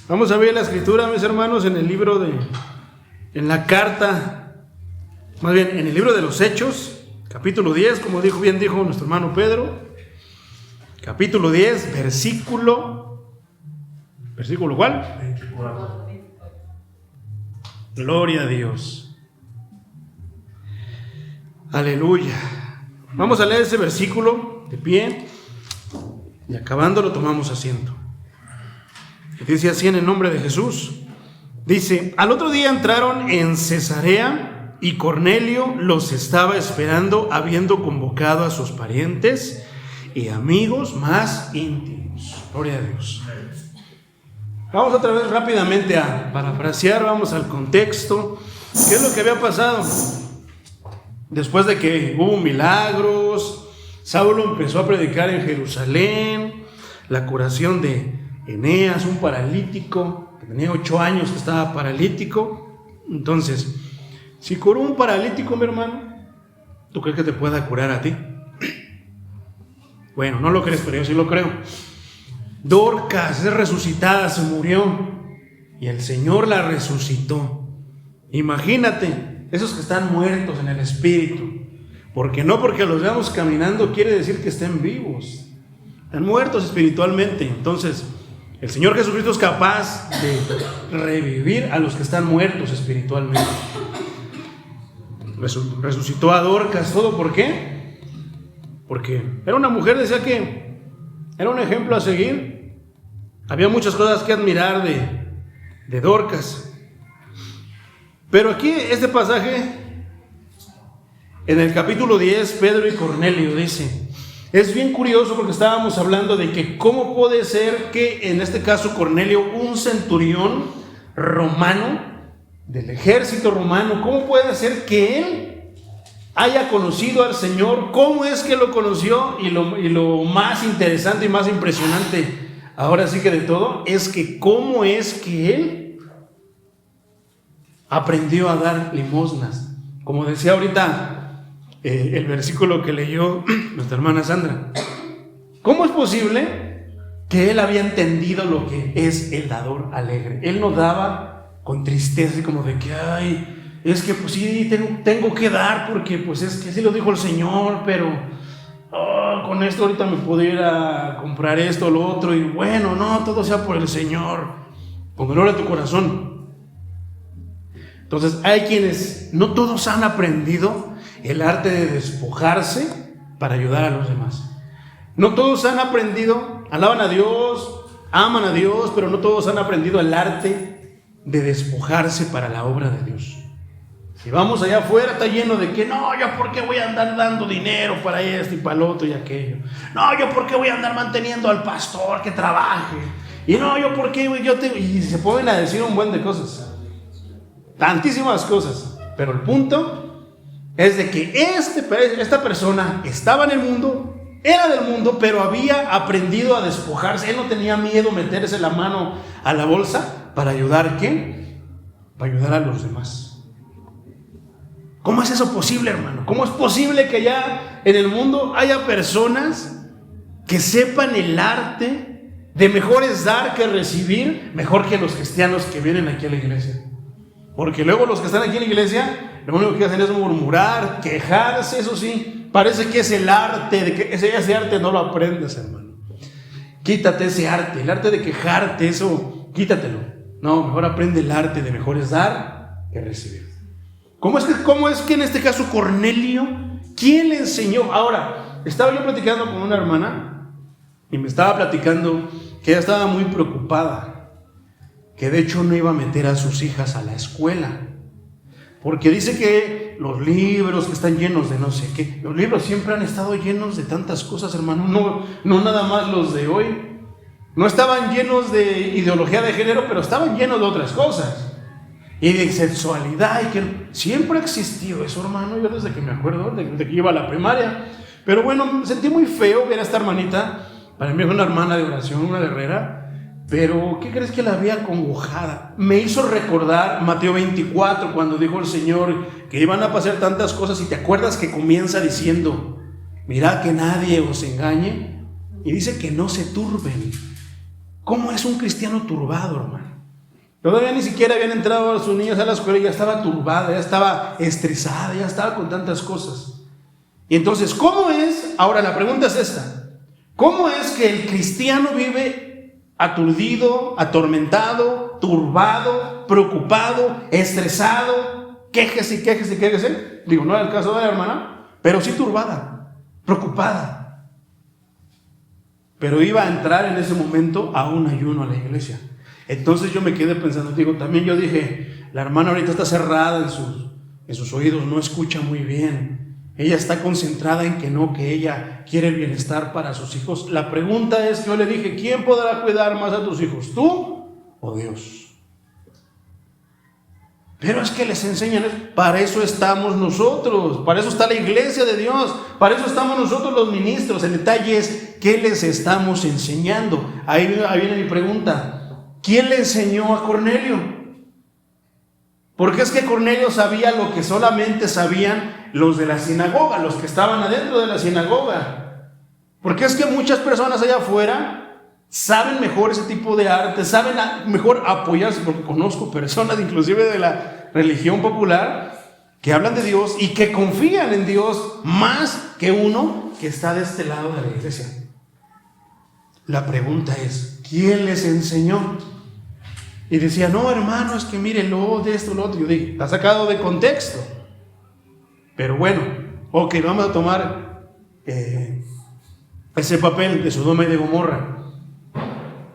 Vamos a ver la escritura, mis hermanos, en el libro en la carta, más bien en el libro de los Hechos, capítulo 10, como bien dijo nuestro hermano Pedro, capítulo 10, versículo ¿cuál? 24. Gloria a Dios. Aleluya. Vamos a leer ese versículo de pie y acabándolo tomamos asiento. Dice así en el nombre de Jesús. Dice: al otro día entraron en Cesarea y Cornelio los estaba esperando, habiendo convocado a sus parientes y amigos más íntimos. Gloria a Dios. Vamos otra vez rápidamente a parafrasear, vamos al contexto. ¿Qué es lo que había pasado? Después de que hubo milagros, Saulo empezó a predicar en Jerusalén, la curación de Eneas, un paralítico que tenía 8 años que estaba paralítico. Entonces, si curó un paralítico, mi hermano, ¿tú crees que te pueda curar a ti? Bueno, no lo crees, pero yo sí lo creo. Dorcas es resucitada, se murió y el Señor la resucitó. Imagínate, esos que están muertos en el espíritu, porque los veamos caminando quiere decir que estén vivos, están muertos espiritualmente. Entonces el Señor Jesucristo es capaz de revivir a los que están muertos espiritualmente. Resucitó a Dorcas. ¿Todo por qué? Porque era una mujer, decía que era un ejemplo a seguir. Había muchas cosas que admirar de Dorcas. Pero aquí este pasaje, en el capítulo 10, Pedro y Cornelio dice, es bien curioso porque estábamos hablando de que cómo puede ser que en este caso Cornelio, un centurión romano, del ejército romano, cómo puede ser que él haya conocido al Señor, cómo es que lo conoció, y lo más interesante y más impresionante, ahora sí que de todo, es que cómo es que él aprendió a dar limosnas. Como decía ahorita el versículo que leyó nuestra hermana Sandra, ¿cómo es posible que él había entendido lo que es el dador alegre? Él no daba con tristeza, como de que, ay, es que pues sí, tengo que dar porque pues es que sí lo dijo el Señor, pero con esto ahorita me pudiera comprar esto o lo otro, y bueno, no, todo sea por el Señor, con dolor a tu corazón. Entonces hay quienes, no todos han aprendido el arte de despojarse para ayudar a los demás. No todos han aprendido, alaban a Dios, aman a Dios, pero no todos han aprendido el arte de despojarse para la obra de Dios. Si vamos allá afuera está lleno de que no, yo por qué voy a andar dando dinero para esto y para el otro y aquello. No, yo por qué voy a andar manteniendo al pastor que trabaje. Y no, yo por qué y se ponen a decir un buen de cosas. Tantísimas cosas. Pero el punto es de que esta persona estaba en el mundo, era del mundo, pero había aprendido a despojarse. Él no tenía miedo meterse la mano a la bolsa para ayudar, ¿qué? Para ayudar a los demás. ¿Cómo es eso posible, hermano? ¿Cómo es posible que ya en el mundo haya personas que sepan el arte de mejor es dar que recibir, mejor que los cristianos que vienen aquí a la iglesia? Porque luego los que están aquí en la iglesia, lo único que hacen es murmurar, quejarse. Eso sí, parece que es el arte, de que ese arte no lo aprendes, hermano. Quítate ese arte, el arte de quejarte, eso, quítatelo. No, mejor aprende el arte de mejor es dar que recibir. ¿Cómo es que en este caso Cornelio, quién le enseñó? Ahora, estaba yo platicando con una hermana y me estaba platicando que ella estaba muy preocupada, que de hecho no iba a meter a sus hijas a la escuela, porque dice que los libros que están llenos de no sé qué, los libros siempre han estado llenos de tantas cosas, hermano, no nada más los de hoy, no estaban llenos de ideología de género, pero estaban llenos de otras cosas. Y de sexualidad, y que siempre ha existido eso, hermano. Yo desde que me acuerdo, desde que iba a la primaria. Pero bueno, me sentí muy feo ver a esta hermanita. Para mí es una hermana de oración, una guerrera. Pero, ¿qué crees que la había acongojada? Me hizo recordar Mateo 24, cuando dijo el Señor que iban a pasar tantas cosas. Y te acuerdas que comienza diciendo, mirad que nadie os engañe. Y dice que no se turben. ¿Cómo es un cristiano turbado, hermano? Todavía ni siquiera habían entrado sus niños a la escuela y ya estaba turbada, ya estaba estresada, ya estaba con tantas cosas. Y entonces, ¿cómo es? Ahora la pregunta es esta: ¿cómo es que el cristiano vive aturdido, atormentado, turbado, preocupado, estresado, quéjese y quéjese y quéjese? Digo, no era el caso de la hermana, pero sí turbada, preocupada. Pero iba a entrar en ese momento a un ayuno a la iglesia. Entonces yo me quedé pensando, también yo dije, la hermana ahorita está cerrada en sus oídos, no escucha muy bien. Ella está concentrada en que ella quiere el bienestar para sus hijos. La pregunta es, yo le dije, ¿quién podrá cuidar más a tus hijos, tú o Dios? Pero es que les enseñan, para eso estamos nosotros, para eso está la iglesia de Dios, para eso estamos nosotros los ministros. El detalle es, ¿qué les estamos enseñando? Ahí viene mi pregunta. ¿Quién le enseñó a Cornelio? Porque es que Cornelio sabía lo que solamente sabían los de la sinagoga, los que estaban adentro de la sinagoga. Porque es que muchas personas allá afuera saben mejor ese tipo de arte, saben mejor apoyarse, porque conozco personas inclusive de la religión popular que hablan de Dios y que confían en Dios más que uno que está de este lado de la iglesia. La pregunta es, ¿quién les enseñó? Y decía, no, hermano, es que mírenlo de esto, lo otro. Yo dije, está sacado de contexto. Pero bueno, ok, vamos a tomar ese papel de Sodoma y de Gomorra.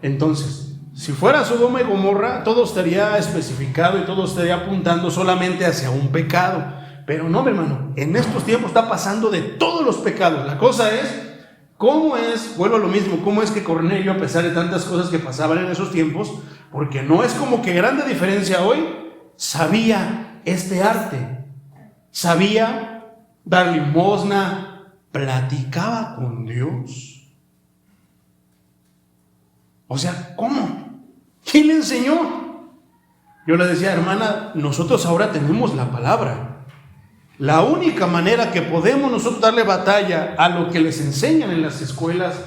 Entonces, si fuera Sodoma y Gomorra, todo estaría especificado y todo estaría apuntando solamente hacia un pecado. Pero no, mi hermano, en estos tiempos está pasando de todos los pecados. La cosa es, ¿cómo es? Vuelvo a lo mismo, ¿cómo es que Cornelio, a pesar de tantas cosas que pasaban en esos tiempos, porque no es como que grande diferencia hoy, sabía este arte, sabía dar limosna, platicaba con Dios? O sea, ¿cómo? ¿Quién le enseñó? Yo le decía, hermana, nosotros ahora tenemos la palabra. La única manera que podemos nosotros darle batalla a lo que les enseñan en las escuelas,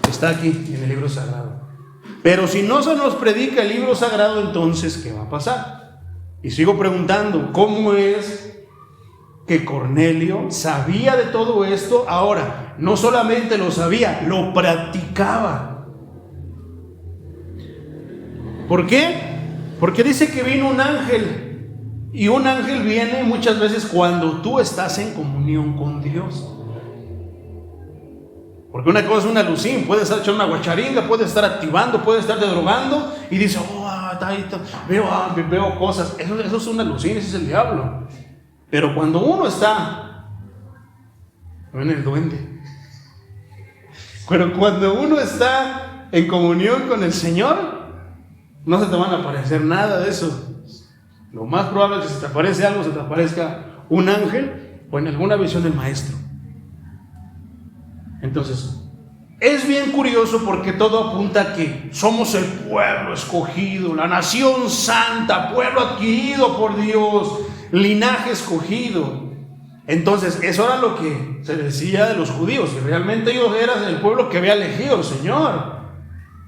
está aquí en el libro sagrado. Pero si no se nos predica el libro sagrado, entonces, ¿qué va a pasar? Y sigo preguntando, ¿cómo es que Cornelio sabía de todo esto? Ahora, no solamente lo sabía, lo practicaba. ¿Por qué? Porque dice que vino un ángel, y un ángel viene muchas veces cuando tú estás en comunión con Dios. Porque una cosa es un alucín, puede estar echando una guacharinga, puede estar activando, puede estar drogando y dice, veo cosas. Eso es un alucín, ese es el diablo. Pero cuando uno está, ven el duende, pero cuando uno está en comunión con el Señor, no se te van a aparecer nada de eso. Lo más probable es que si te aparece algo, se te aparezca un ángel o en alguna visión del maestro. Entonces, es bien curioso porque todo apunta a que somos el pueblo escogido, la nación santa, pueblo adquirido por Dios, linaje escogido. Entonces, eso era lo que se decía de los judíos, y realmente ellos eran el pueblo que había elegido el Señor.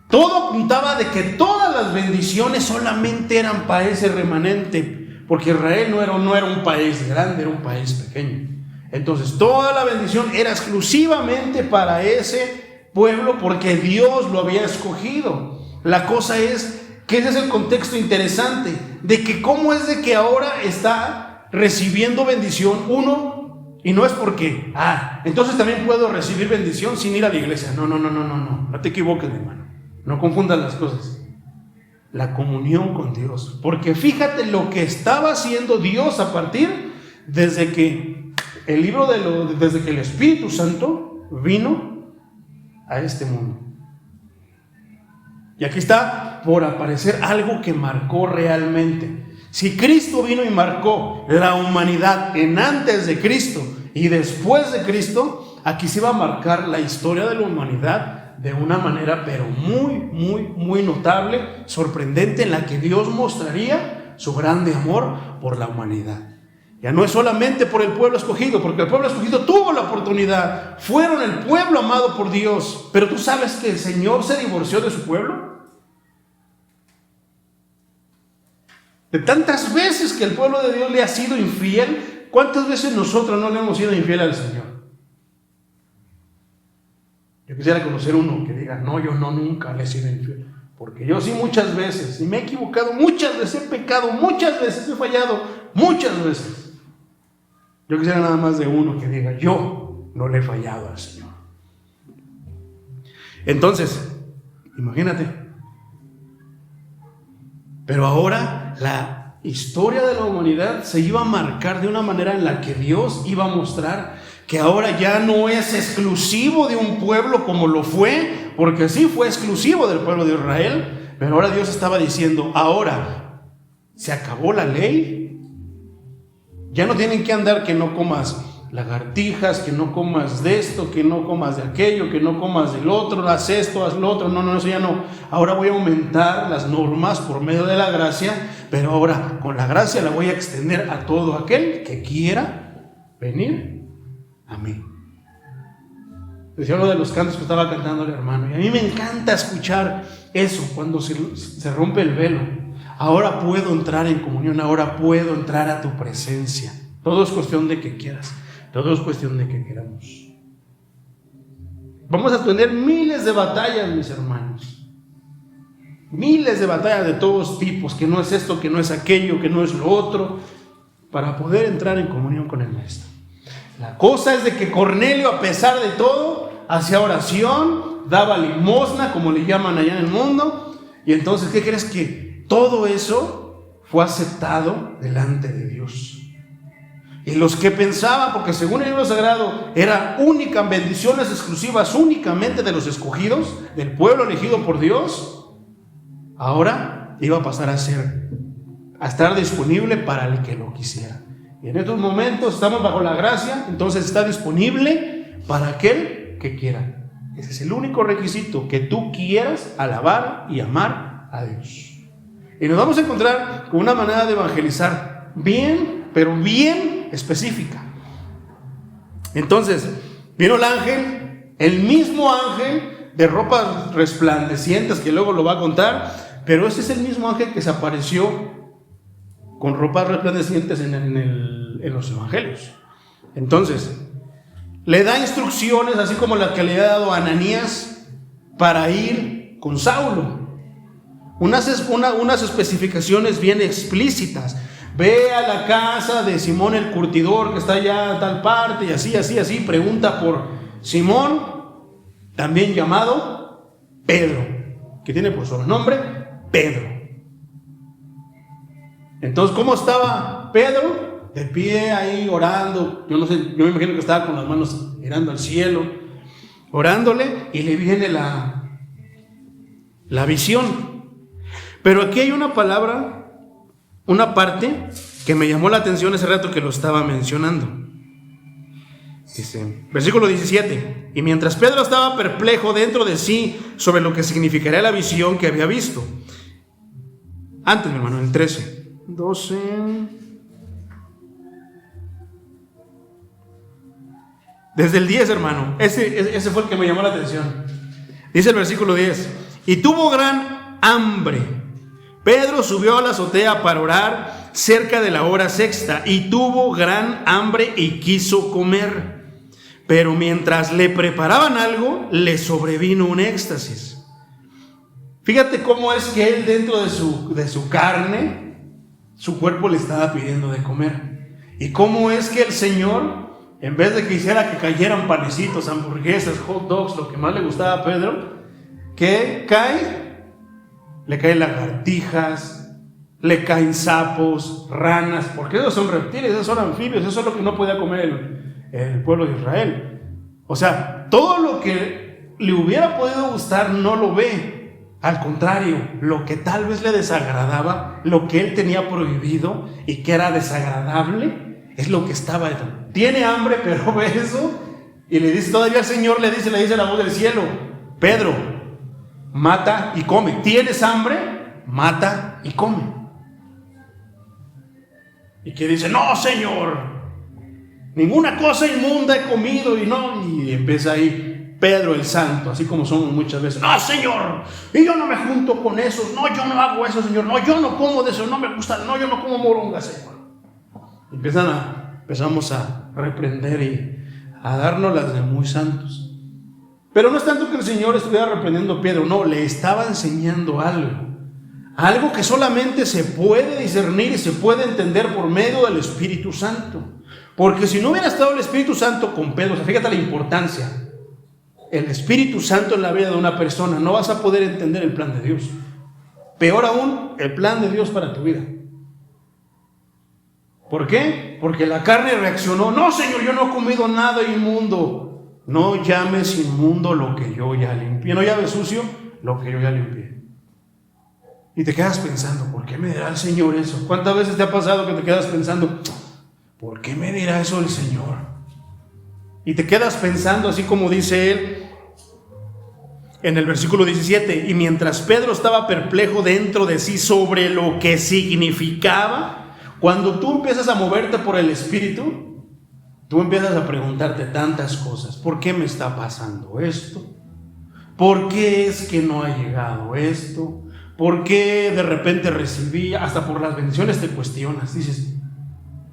Todo apuntaba de que todas las bendiciones solamente eran para ese remanente, porque Israel no era un país grande, era un país pequeño. Entonces toda la bendición era exclusivamente para ese pueblo porque Dios lo había escogido. La cosa es que ese es el contexto interesante de que cómo es de que ahora está recibiendo bendición uno, y no es porque entonces también puedo recibir bendición sin ir a la iglesia. No te equivoques, hermano, no confundas las cosas. La comunión con Dios, porque fíjate lo que estaba haciendo Dios a partir desde que desde que el Espíritu Santo vino a este mundo. Y aquí está por aparecer algo que marcó realmente. Si Cristo vino y marcó la humanidad en antes de Cristo y después de Cristo, aquí se va a marcar la historia de la humanidad de una manera pero muy notable, sorprendente, en la que Dios mostraría su grande amor por la humanidad. Ya no es solamente por el pueblo escogido, porque el pueblo escogido tuvo la oportunidad, fueron el pueblo amado por Dios, pero tú sabes que el Señor se divorció de su pueblo. De tantas veces que el pueblo de Dios le ha sido infiel, ¿cuántas veces nosotros no le hemos sido infiel al Señor? Yo quisiera conocer uno que diga, no, yo no, nunca le he sido infiel. Porque yo sí muchas veces, y me he equivocado muchas veces, he pecado muchas veces, he fallado muchas veces. Yo quisiera nada más de uno que diga, yo no le he fallado al Señor. Entonces, imagínate. Pero ahora la historia de la humanidad se iba a marcar de una manera en la que Dios iba a mostrar que ahora ya no es exclusivo de un pueblo como lo fue, porque sí fue exclusivo del pueblo de Israel, pero ahora Dios estaba diciendo, ahora se acabó la ley. Ya no tienen que andar que no comas lagartijas, que no comas de esto, que no comas de aquello, que no comas del otro, haz esto, haz lo otro. No, eso ya no. Ahora voy a aumentar las normas por medio de la gracia, pero ahora con la gracia la voy a extender a todo aquel que quiera venir a mí. Decía uno de los cantos que estaba cantando el hermano, y a mí me encanta escuchar eso cuando se rompe el velo. Ahora puedo entrar en comunión, ahora puedo entrar a tu presencia. Todo es cuestión de que quieras, todo es cuestión de que queramos. Vamos a tener miles de batallas, mis hermanos. Miles de batallas de todos tipos, que no es esto, que no es aquello, que no es lo otro, para poder entrar en comunión con el Maestro. La cosa es de que Cornelio, a pesar de todo, hacía oración, daba limosna, como le llaman allá en el mundo, y entonces, ¿qué crees que? Todo eso fue aceptado delante de Dios. Y los que pensaban, porque según el libro sagrado, eran únicas bendiciones exclusivas únicamente de los escogidos, del pueblo elegido por Dios, ahora iba a pasar a estar disponible para el que lo quisiera. Y en estos momentos estamos bajo la gracia, entonces está disponible para aquel que quiera. Ese es el único requisito, que tú quieras alabar y amar a Dios. Y nos vamos a encontrar con una manera de evangelizar bien, pero bien específica. Entonces, vino el ángel, el mismo ángel de ropas resplandecientes, que luego lo va a contar, pero este es el mismo ángel que se apareció con ropas resplandecientes en los evangelios. Entonces, le da instrucciones, así como las que le ha dado a Ananías, para ir con Saulo. Unas especificaciones bien explícitas. Ve a la casa de Simón el curtidor, que está allá en tal parte, y así. Pregunta por Simón, también llamado Pedro, que tiene por sobrenombre Pedro. Entonces, ¿cómo estaba Pedro? De pie ahí orando. Yo no sé, yo me imagino que estaba con las manos mirando al cielo, orándole, y le viene la visión. Pero aquí hay una palabra, una parte que me llamó la atención ese rato que lo estaba mencionando. Dice, versículo 17: y mientras Pedro estaba perplejo dentro de sí sobre lo que significaría la visión que había visto. Antes, mi hermano, el 13, 12. Desde el 10, hermano, ese fue el que me llamó la atención. Dice el versículo 10: y tuvo gran hambre. Pedro subió a la azotea para orar cerca de la hora sexta, y tuvo gran hambre y quiso comer. Pero mientras le preparaban algo, le sobrevino un éxtasis. Fíjate cómo es que él, dentro de su carne, su cuerpo le estaba pidiendo de comer. Y cómo es que el Señor, en vez de que hiciera que cayeran panecitos, hamburguesas, hot dogs, lo que más le gustaba a Pedro, ¿qué cae? Le caen lagartijas, le caen sapos, ranas, porque esos son reptiles, esos son anfibios, eso es lo que no podía comer el pueblo de Israel. O sea, todo lo que le hubiera podido gustar no lo ve. Al contrario, lo que tal vez le desagradaba, lo que él tenía prohibido y que era desagradable, es lo que estaba. Tiene hambre, pero ve eso y le dice, todavía el Señor le dice la voz del cielo: Pedro, mata y come. ¿Tienes hambre? Mata y come. y que dice: no, Señor, ninguna cosa inmunda he comido, y empieza ahí Pedro el santo, así como somos muchas veces: no, Señor, y yo no me junto con esos, no, yo no hago eso, Señor, no, yo no como de eso, no me gusta, no, yo no como moronga, Señor. Empezamos a reprender y a darnos las de muy santos. Pero no es tanto que el Señor estuviera reprendiendo a Pedro, no, le estaba enseñando algo que solamente se puede discernir y se puede entender por medio del Espíritu Santo. Porque si no hubiera estado el Espíritu Santo con Pedro, o sea, fíjate la importancia, el Espíritu Santo en la vida de una persona, no vas a poder entender el plan de Dios. Peor aún, el plan de Dios para tu vida. ¿Por qué? Porque la carne reaccionó: no, Señor, yo no he comido nada inmundo. No llames inmundo lo que yo ya limpié, no llames sucio lo que yo ya limpié. Y te quedas pensando: ¿por qué me dirá el Señor eso? ¿Cuántas veces te ha pasado que te quedas pensando: ¿por qué me dirá eso el Señor? Y te quedas pensando, así como dice él en el versículo 17: y mientras Pedro estaba perplejo dentro de sí sobre lo que significaba. Cuando tú empiezas a moverte por el Espíritu, tú empiezas a preguntarte tantas cosas. ¿Por qué me está pasando esto? ¿Por qué es que no ha llegado esto? ¿Por qué de repente recibí? Hasta por las bendiciones te cuestionas. Dices: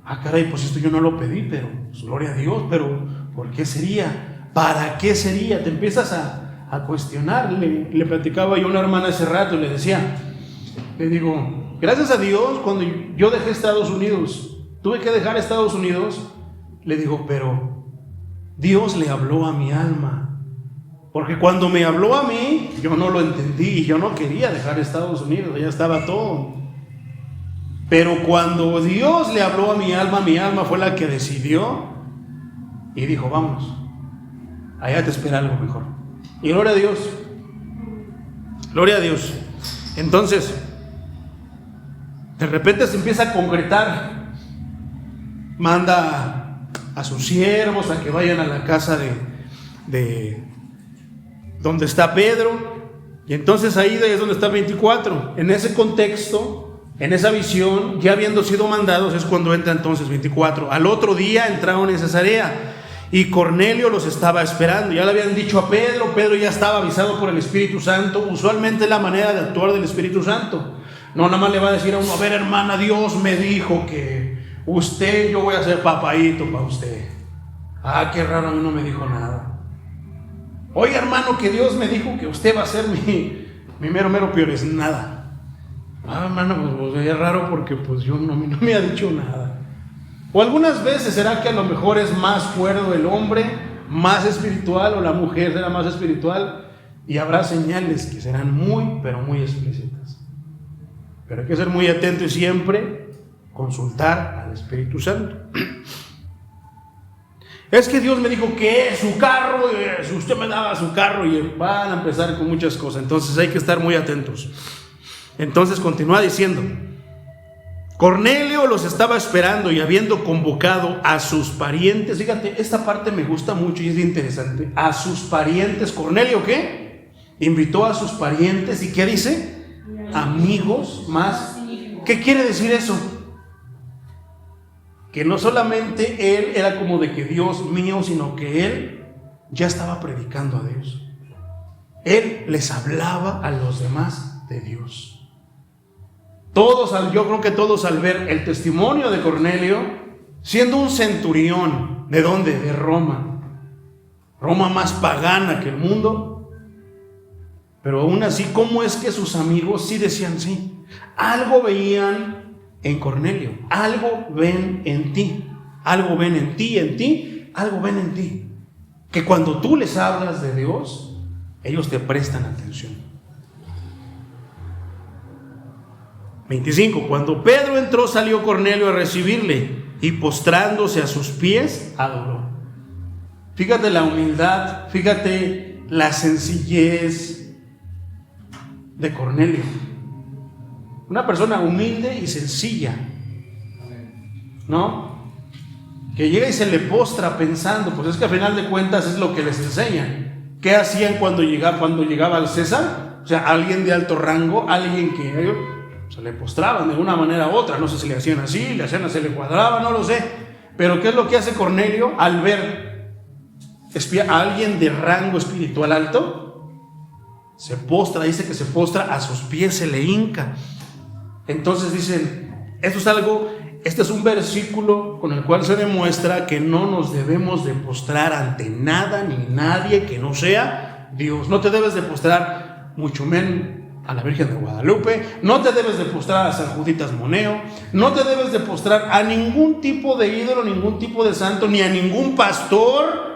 ah, caray, pues esto yo no lo pedí, pero pues, gloria a Dios, pero ¿por qué sería? ¿Para qué sería? Te empiezas a cuestionar. Le platicaba yo a una hermana hace rato y le digo: gracias a Dios, cuando yo dejé Estados Unidos, tuve que dejar Estados Unidos, le digo, pero Dios le habló a mi alma. Porque cuando me habló a mí, yo no lo entendí y yo no quería dejar Estados Unidos, ya estaba todo. Pero cuando Dios le habló a mi alma fue la que decidió y dijo: vamos, allá te espera algo mejor. Y gloria a Dios, gloria a Dios. Entonces, de repente se empieza a concretar. Manda a sus siervos a que vayan a la casa de donde está Pedro. Y entonces ahí es donde está el 24. En ese contexto, en esa visión, ya habiendo sido mandados, es cuando entra entonces 24. Al otro día entraron en Cesarea y Cornelio los estaba esperando. Ya le habían dicho a Pedro, Pedro ya estaba avisado por el Espíritu Santo. Usualmente es la manera de actuar del Espíritu Santo. No, nada más le va a decir a uno: a ver, hermana, Dios me dijo que yo voy a ser papaíto para usted. Ah, qué raro, a mí no me dijo nada. Oye, hermano, que Dios me dijo que usted va a ser mi mero peor es nada. Ah, hermano, pues es raro porque pues yo no me ha dicho nada. O algunas veces será que a lo mejor es más cuerdo el hombre, más espiritual, o la mujer será más espiritual, y habrá señales que serán muy, pero muy explícitas. Pero hay que ser muy atento y siempre consultar al Espíritu Santo. Es que Dios me dijo que su carro, si usted me daba su carro, y van a empezar con muchas cosas. Entonces hay que estar muy atentos. Entonces continúa diciendo: Cornelio los estaba esperando y habiendo convocado a sus parientes. Fíjate, esta parte me gusta mucho y es interesante. A sus parientes. ¿Cornelio qué? Invitó a sus parientes. ¿Y qué dice? Amigos más. ¿Qué quiere decir eso? Que no solamente él era como de que Dios mío, sino que él ya estaba predicando a Dios. Él les hablaba a los demás de Dios. Yo creo que todos al ver el testimonio de Cornelio, siendo un centurión, ¿de dónde? De Roma. Roma más pagana que el mundo. Pero aún así, ¿cómo es que sus amigos sí decían sí? Algo veían en Cornelio, algo ven en ti, algo ven en ti, algo ven en ti. Que cuando tú les hablas de Dios, ellos te prestan atención. 25. Cuando Pedro entró, salió Cornelio a recibirle y postrándose a sus pies, adoró. Fíjate la humildad, fíjate la sencillez de Cornelio. Una persona humilde y sencilla, ¿no? Que llega y se le postra pensando, pues es que al final de cuentas es lo que les enseñan. ¿Qué hacían cuando llegaba el César? O sea, alguien de alto rango, alguien que se le postraban de una manera u otra. No sé si le hacían así, le hacían así, le cuadraban, no lo sé. Pero ¿qué es lo que hace Cornelio al ver a alguien de rango espiritual alto? Se postra, dice que se postra a sus pies, se le hinca. Entonces dicen, este es un versículo con el cual se demuestra que no nos debemos de postrar ante nada ni nadie que no sea Dios. No te debes de postrar mucho menos a la Virgen de Guadalupe, no te debes de postrar a San Juditas Moneo, no te debes de postrar a ningún tipo de ídolo, ningún tipo de santo, ni a ningún pastor,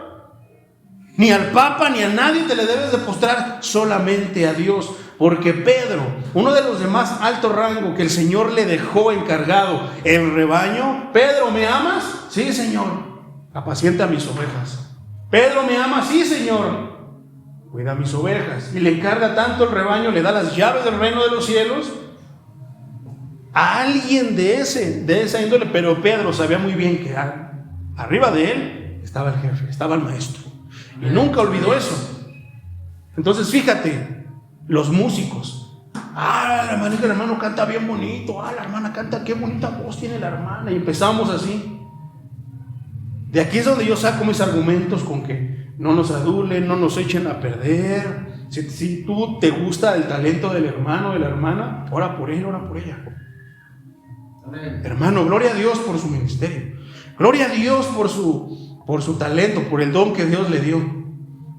ni al Papa, ni a nadie te le debes de postrar, solamente a Dios. Porque Pedro, uno de los de más alto rango que el Señor le dejó encargado el rebaño, Pedro, ¿me amas? Sí, Señor. Apacienta mis ovejas. Pedro, ¿me amas? Sí, Señor. Cuida mis ovejas. Y le encarga tanto el rebaño, le da las llaves del reino de los cielos a alguien de esa índole. Pero Pedro sabía muy bien que arriba de él estaba el jefe, estaba el maestro. Y nunca olvidó eso. Entonces fíjate, los músicos, el hermano canta bien bonito, la hermana canta, qué bonita voz tiene la hermana, y empezamos así. De aquí es donde yo saco mis argumentos con que no nos adulen, no nos echen a perder. Si tú te gusta el talento del hermano o de la hermana, ora por él, ora por ella. Amén. Hermano, gloria a Dios por su ministerio, gloria a Dios por su talento, por el don que Dios le dio.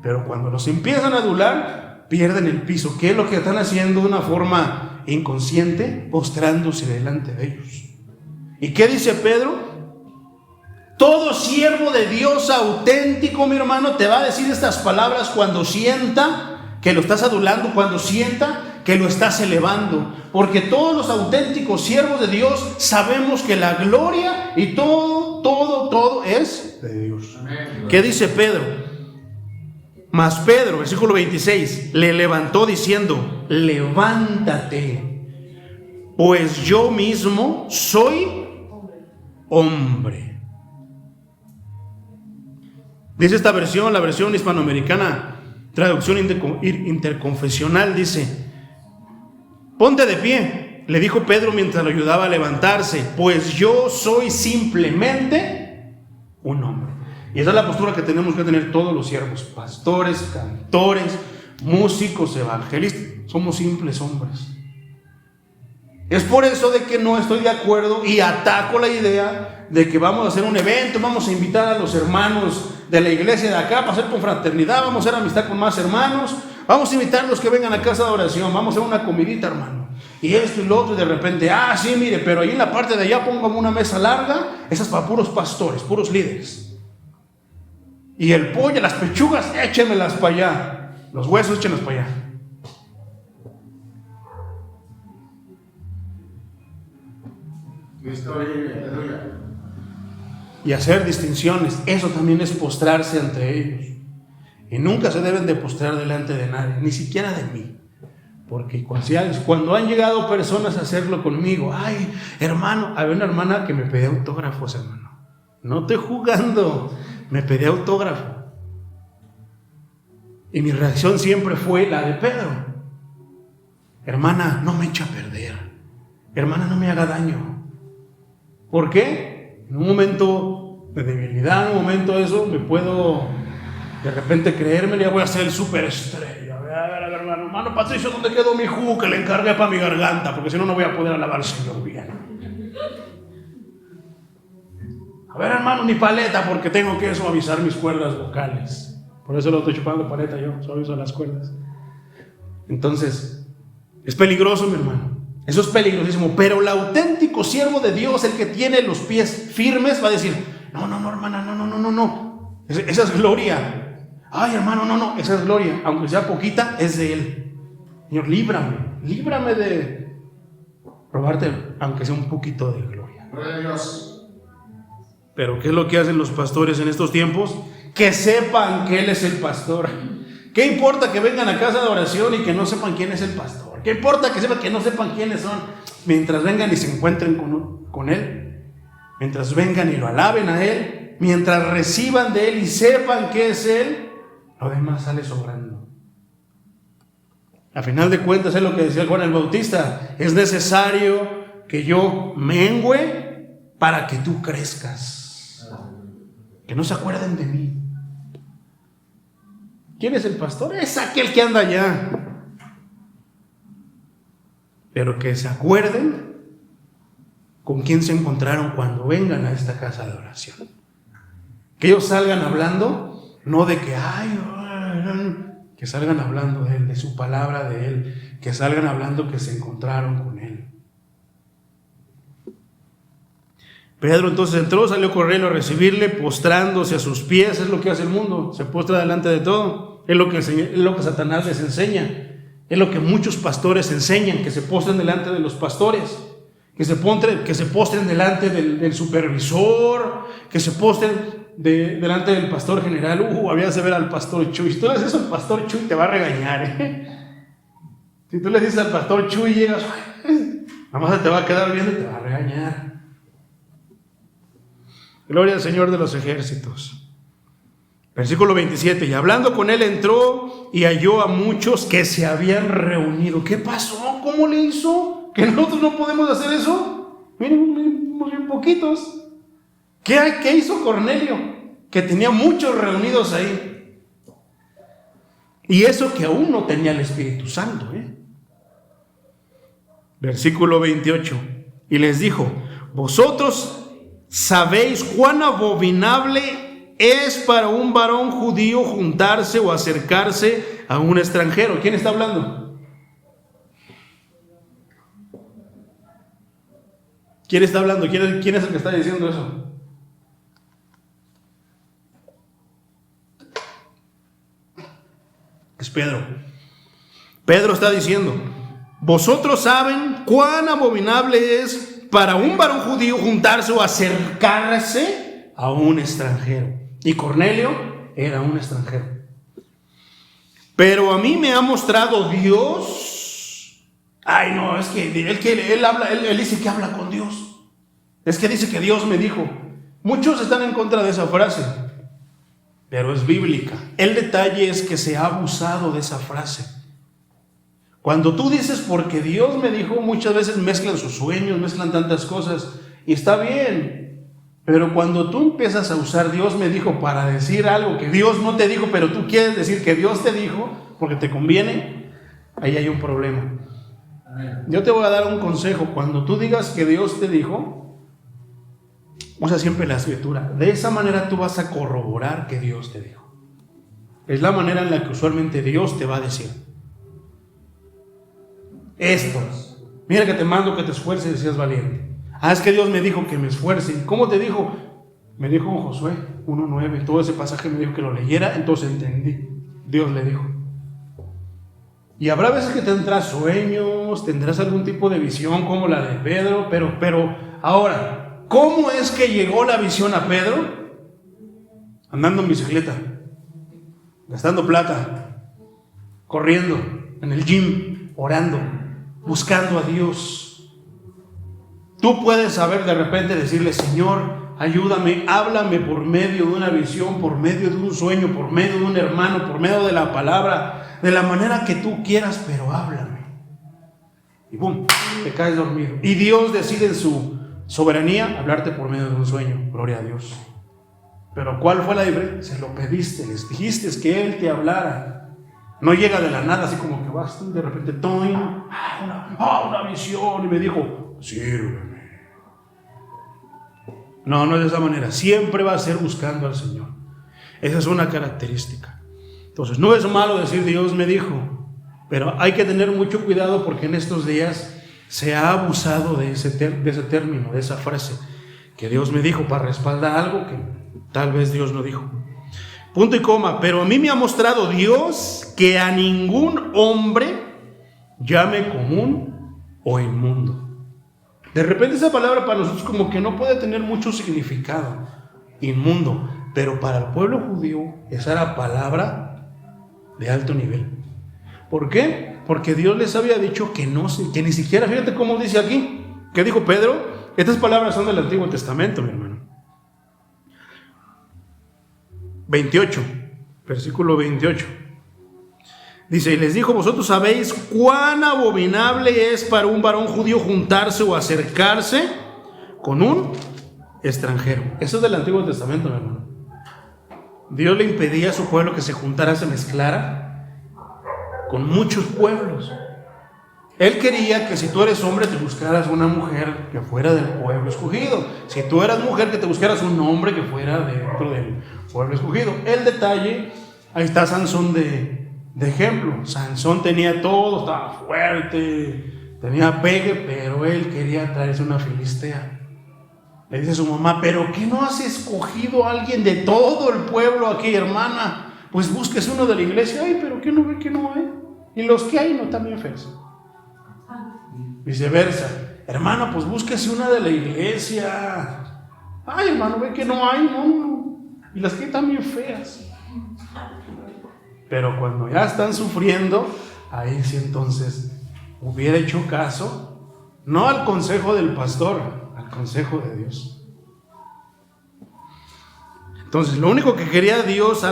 Pero cuando los empiezan a adular, pierden el piso. ¿Qué es lo que están haciendo de una forma inconsciente? Postrándose delante de ellos. ¿Y qué dice Pedro? Todo siervo de Dios auténtico, mi hermano, te va a decir estas palabras cuando sienta que lo estás adulando, cuando sienta que lo estás elevando. Porque todos los auténticos siervos de Dios sabemos que la gloria y todo es de Dios. Amén. ¿Qué dice Pedro? Mas Pedro, versículo 26, le levantó diciendo, levántate, pues yo mismo soy hombre. Dice esta versión, la versión hispanoamericana, traducción interconfesional, dice, ponte de pie, le dijo Pedro mientras lo ayudaba a levantarse, pues yo soy simplemente un hombre. Y esa es la postura que tenemos que tener todos los siervos, pastores, cantores, músicos, evangelistas. Somos simples hombres. Es por eso de que no estoy de acuerdo y ataco la idea de que vamos a hacer un evento, vamos a invitar a los hermanos de la iglesia de acá para hacer confraternidad, vamos a hacer amistad con más hermanos, vamos a invitar a los que vengan a casa de oración, vamos a hacer una comidita, hermano. Y esto y lo otro, y de repente, sí, mire, pero ahí en la parte de allá pongamos una mesa larga, esa es para puros pastores, puros líderes. Y el pollo, las pechugas, échenmelas para allá. Los huesos, échenlos para allá. Y hacer distinciones, eso también es postrarse ante ellos. Y nunca se deben de postrar delante de nadie, ni siquiera de mí. Porque cuando han llegado personas a hacerlo conmigo, hermano, había una hermana que me pedía autógrafos, hermano. No estoy jugando. Me pedía autógrafo. Y mi reacción siempre fue la de Pedro. Hermana, no me eche a perder. Hermana, no me haga daño. ¿Por qué? En un momento de debilidad, en un momento de eso, me puedo de repente creerme, ya voy a ser el superestrella. A ver, hermano Patricio, ¿dónde quedó mi jugo que le encargué para mi garganta? Porque si no, no voy a poder alabar al Señor bien. A ver, hermano, ni paleta, porque tengo que suavizar mis cuerdas vocales. Por eso lo estoy chupando paleta yo, suavizo las cuerdas. Entonces, es peligroso, mi hermano. Eso es peligrosísimo. Pero el auténtico siervo de Dios, el que tiene los pies firmes, va a decir, no, hermana, no. Esa es gloria. Hermano, no, esa es gloria. Aunque sea poquita, es de Él. Señor, líbrame de robarte, aunque sea un poquito de gloria. Gloria a Dios. Pero ¿qué es lo que hacen los pastores en estos tiempos? Que sepan que Él es el pastor. ¿Qué importa que vengan a casa de oración y que no sepan quién es el pastor? ¿Qué importa que no sepan quiénes son? Mientras vengan y se encuentren con Él, mientras vengan y lo alaben a Él, mientras reciban de Él y sepan que es Él, lo demás sale sobrando. A final de cuentas es lo que decía Juan el Bautista, es necesario que yo mengüe para que tú crezcas. Que no se acuerden de mí. ¿Quién es el pastor? Es aquel que anda allá. Pero que se acuerden con quién se encontraron cuando vengan a esta casa de oración. Que ellos salgan hablando, no de que, que salgan hablando de Él, de su palabra, de Él, que salgan hablando que se encontraron con Él. Pedro entonces entró, salió corriendo a recibirle, postrándose a sus pies. Es lo que hace el mundo, se postra delante de todo. Es lo que Satanás les enseña. Es lo que muchos pastores enseñan, que se postren delante de los pastores, que se postren delante del supervisor, que se postren delante del pastor general. Había de ver al pastor Chuy. Si tú le dices al pastor Chuy, te va a regañar. Si tú le dices al pastor Chuy, llegas, nada más te va a quedar viendo y te va a regañar. Gloria al Señor de los ejércitos. Versículo 27. Y hablando con él entró y halló a muchos que se habían reunido. ¿Qué pasó? ¿Cómo le hizo? ¿Que nosotros no podemos hacer eso? Miren, bien poquitos. ¿Qué hizo Cornelio? Que tenía muchos reunidos ahí. Y eso que aún no tenía el Espíritu Santo. Versículo 28. Y les dijo: vosotros sabéis cuán abominable es para un varón judío juntarse o acercarse a un extranjero. ¿Quién está hablando? ¿Quién está hablando? ¿Quién es el que está diciendo eso? Es Pedro. Pedro está diciendo: vosotros saben cuán abominable es para un varón judío juntarse o acercarse a un extranjero. Y Cornelio era un extranjero. Pero a mí me ha mostrado Dios. Ay, no, es que él dice que habla con Dios. Es que dice que Dios me dijo. Muchos están en contra de esa frase, pero es bíblica. El detalle es que se ha abusado de esa frase. Cuando tú dices porque Dios me dijo, muchas veces mezclan sus sueños, mezclan tantas cosas, y está bien. Pero cuando tú empiezas a usar Dios me dijo para decir algo que Dios no te dijo, pero tú quieres decir que Dios te dijo porque te conviene, ahí hay un problema. Yo te voy a dar un consejo. Cuando tú digas que Dios te dijo, usa siempre la escritura. De esa manera tú vas a corroborar que Dios te dijo. Es la manera en la que usualmente Dios te va a decir esto. Mira que te mando que te esfuerces y seas valiente. Es que Dios me dijo que me esfuerce. ¿Cómo te dijo? Me dijo en Josué 1:9. Todo ese pasaje me dijo que lo leyera, entonces entendí. Dios le dijo. Y habrá veces que tendrás sueños, tendrás algún tipo de visión como la de Pedro, pero ahora, ¿cómo es que llegó la visión a Pedro? Andando en bicicleta, gastando plata, corriendo, en el gym, orando, buscando a Dios. Tú puedes saber de repente decirle: Señor, ayúdame, háblame por medio de una visión, por medio de un sueño, por medio de un hermano, por medio de la palabra, de la manera que tú quieras, pero háblame. Y ¡bum!, te caes dormido. Y Dios decide en su soberanía hablarte por medio de un sueño. Gloria a Dios. Pero ¿cuál fue la diferencia? Se lo pediste, les dijiste que Él te hablara. No llega de la nada, así como que vas de repente, una visión, y me dijo: sírveme. No es de esa manera. Siempre va a ser buscando al Señor. Esa es una característica. Entonces, no es malo decir Dios me dijo, pero hay que tener mucho cuidado porque en estos días se ha abusado de ese término, de esa frase, que Dios me dijo, para respaldar algo que tal vez Dios no dijo. Punto y coma. Pero a mí me ha mostrado Dios que a ningún hombre llame común o inmundo. De repente esa palabra para nosotros como que no puede tener mucho significado, inmundo, pero para el pueblo judío esa era palabra de alto nivel. ¿Por qué? Porque Dios les había dicho que ni siquiera, fíjate cómo dice aquí, ¿qué dijo Pedro? Estas palabras son del Antiguo Testamento, mi hermano. 28, versículo 28. Dice, y les dijo, vosotros sabéis cuán abominable es para un varón judío juntarse o acercarse con un extranjero. Eso es del Antiguo Testamento, mi hermano. Dios le impedía a su pueblo que se juntara, se mezclara con muchos pueblos. Él quería que si tú eres hombre te buscaras una mujer que fuera del pueblo escogido. Si tú eras mujer, que te buscaras un hombre que fuera dentro del pueblo escogido. El detalle, ahí está Sansón de ejemplo. Sansón tenía todo, estaba fuerte, tenía pegue, pero él quería traerse una filistea. Le dice a su mamá, ¿pero qué no has escogido a alguien de todo el pueblo aquí, hermana? Pues busques uno de la iglesia. Ay, pero ¿qué no ve que no hay? Y los que hay no están bien feos. Viceversa, hermano, pues búsquese una de la iglesia. Ay, hermano, ve que no hay, no. Y las que están bien feas. Pero cuando ya están sufriendo, ahí sí entonces hubiera hecho caso, no al consejo del pastor, al consejo de Dios. Entonces, lo único que quería Dios,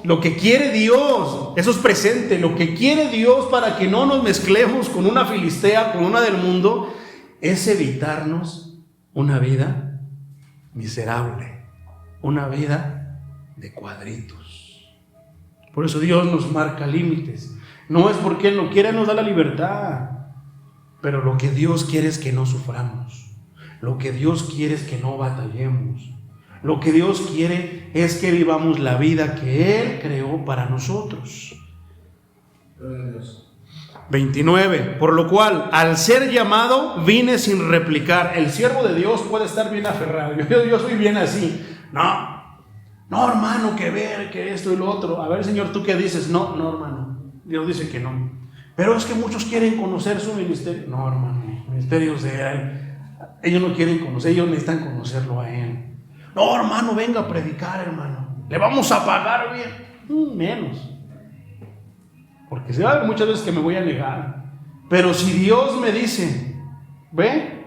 lo que quiere Dios, eso es presente, lo que quiere Dios para que no nos mezclemos con una filistea, con una del mundo, es evitarnos una vida miserable, una vida de cuadritos. Por eso Dios nos marca límites. No es porque Él no quiere, nos da la libertad, pero lo que Dios quiere es que no suframos, lo que Dios quiere es que no batallemos. Lo que Dios quiere es que vivamos la vida que Él creó para nosotros. 29. Por lo cual, al ser llamado, vine sin replicar. El siervo de Dios puede estar bien aferrado. Yo soy bien así. No, hermano, que ver, que esto y lo otro. A ver, Señor, ¿tú qué dices? No, hermano. Dios dice que no. Pero es que muchos quieren conocer su ministerio. No, hermano, ministerios de Él. Ellos no quieren conocer, ellos necesitan conocerlo a Él. No, hermano, venga a predicar, hermano. Le vamos a pagar bien. Menos. Porque se va a ver muchas veces que me voy a negar. Pero si Dios me dice, ve,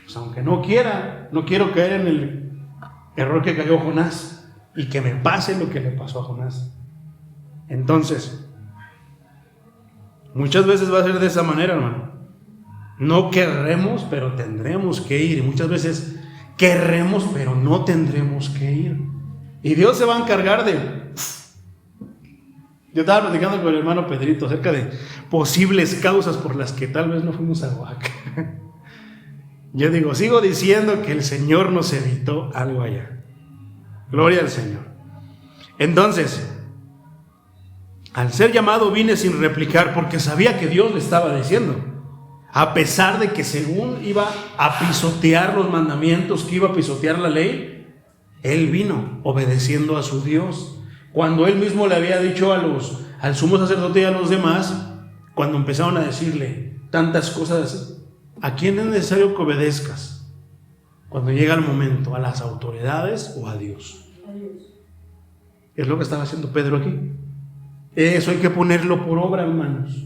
pues aunque no quiero caer en el error que cayó Jonás y que me pase lo que le pasó a Jonás. Entonces, muchas veces va a ser de esa manera, hermano. No querremos, pero tendremos que ir. Y muchas veces querremos, pero no tendremos que ir. Y Dios se va a encargar de... Yo estaba platicando con el hermano Pedrito acerca de posibles causas por las que tal vez no fuimos a Oaxaca. Yo sigo diciendo que el Señor nos evitó algo allá. Gloria al Señor. Entonces, al ser llamado vine sin replicar porque sabía que Dios le estaba diciendo. A pesar de que según iba a pisotear los mandamientos, que iba a pisotear la ley, Él vino obedeciendo a su Dios. Cuando Él mismo le había dicho al sumo sacerdote y a los demás, cuando empezaron a decirle tantas cosas, ¿a quién es necesario que obedezcas? Cuando llega el momento, ¿a las autoridades o a Dios? Es lo que estaba haciendo Pedro aquí. Eso hay que ponerlo por obra, hermanos.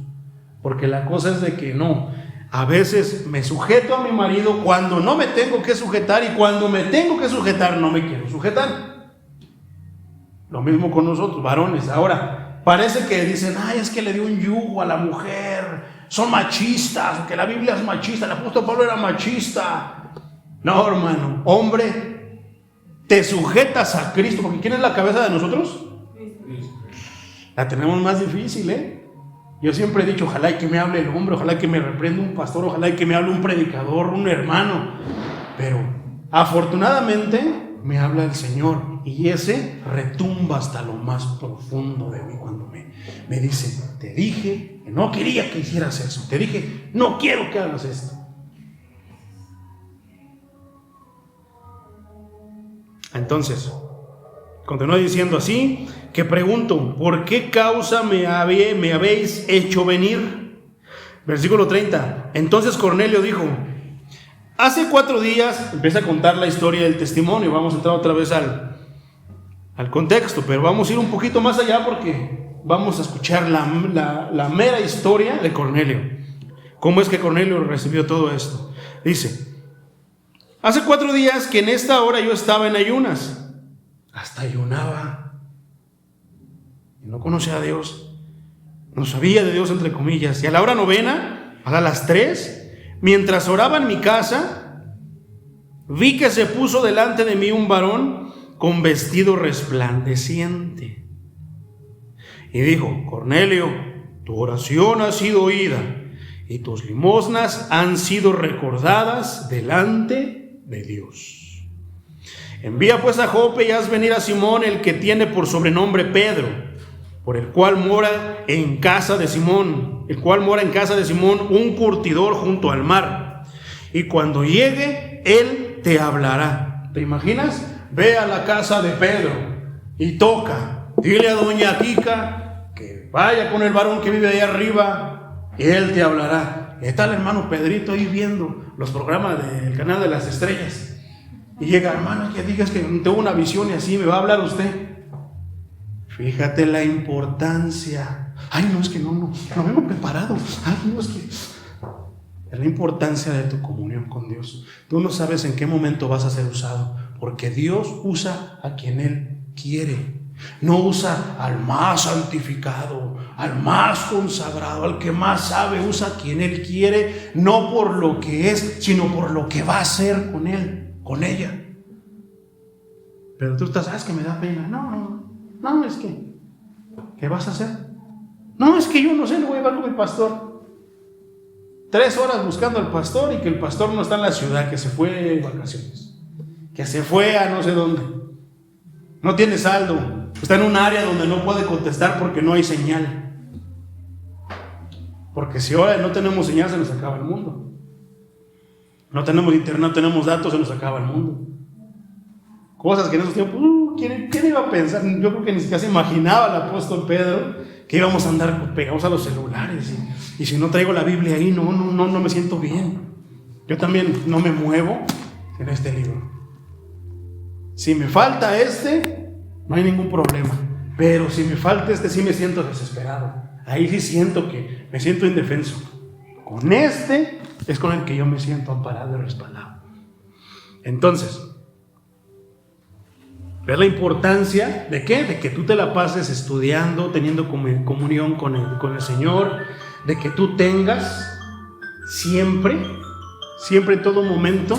Porque la cosa es de que no. A veces me sujeto a mi marido cuando no me tengo que sujetar, y cuando me tengo que sujetar no me quiero sujetar. Lo mismo con nosotros, varones. Ahora, parece que dicen, ay, es que le dio un yugo a la mujer, son machistas, que la Biblia es machista, el apóstol Pablo era machista. No, hermano, hombre, te sujetas a Cristo, porque ¿quién es la cabeza de nosotros? La tenemos más difícil, ¿eh? Yo siempre he dicho, ojalá y que me hable el hombre, ojalá y que me reprenda un pastor, ojalá y que me hable un predicador, un hermano. Pero afortunadamente me habla el Señor, y ese retumba hasta lo más profundo de mí cuando me dice, te dije que no quería que hicieras eso, te dije, no quiero que hagas esto. Entonces, continúa diciendo así, que pregunto, ¿por qué causa me habéis hecho venir? Versículo 30. Entonces Cornelio dijo, hace 4 días, empieza a contar la historia del testimonio. Vamos a entrar otra vez al contexto, pero vamos a ir un poquito más allá porque vamos a escuchar la mera historia de Cornelio. ¿Cómo es que Cornelio recibió todo esto? Dice, hace 4 días que en esta hora yo estaba en ayunas. Hasta ayunaba. no conocía a Dios, no sabía de Dios entre comillas. Y a la hora novena, a las 3, mientras oraba en mi casa, vi que se puso delante de mí un varón con vestido resplandeciente. Y dijo: Cornelio, tu oración ha sido oída y tus limosnas han sido recordadas delante de Dios. Envía pues a Jope y haz venir a Simón, el que tiene por sobrenombre Pedro, por el cual mora en casa de Simón, un curtidor junto al mar. Y cuando llegue, él te hablará. ¿Te imaginas? Ve a la casa de Pedro y toca. Dile a doña Kika que vaya con el varón que vive ahí arriba y él te hablará. Y está el hermano Pedrito ahí viendo los programas del canal de las estrellas. Y llega: hermano, que digas que tengo una visión y así me va a hablar usted. Fíjate la importancia. Ay, no, es que no vengo preparado. Ay, no, es que es la importancia de tu comunión con Dios. Tú no sabes en qué momento vas a ser usado, porque Dios usa a quien Él quiere. No usa al más santificado, al más consagrado, al que más sabe. Usa a quien Él quiere, no por lo que es, sino por lo que va a hacer con él, con ella. Pero tú estás: es que me da pena. No, es que, ¿qué vas a hacer? No, es que yo no sé, lo voy a llevar con el pastor. 3 horas buscando al pastor y que el pastor no está en la ciudad, que se fue de vacaciones, que se fue a no sé dónde, no tiene saldo, está en un área donde no puede contestar porque no hay señal. Porque si ahora no tenemos señal, se nos acaba el mundo. No tenemos internet, no tenemos datos, se nos acaba el mundo. Cosas que en esos tiempos, ¿quién iba a pensar? Yo creo que ni siquiera se imaginaba el apóstol Pedro que íbamos a andar pegados a los celulares. Y si no traigo la Biblia ahí, no me siento bien. Yo también no me muevo en este libro. Si me falta no hay ningún problema. Pero si me falta sí me siento desesperado. Ahí sí siento que me siento indefenso. Con es con el que yo me siento amparado y respaldado. Entonces, ¿ves la importancia de qué? De que tú te la pases estudiando, teniendo comunión con el Señor, de que tú tengas siempre en todo momento,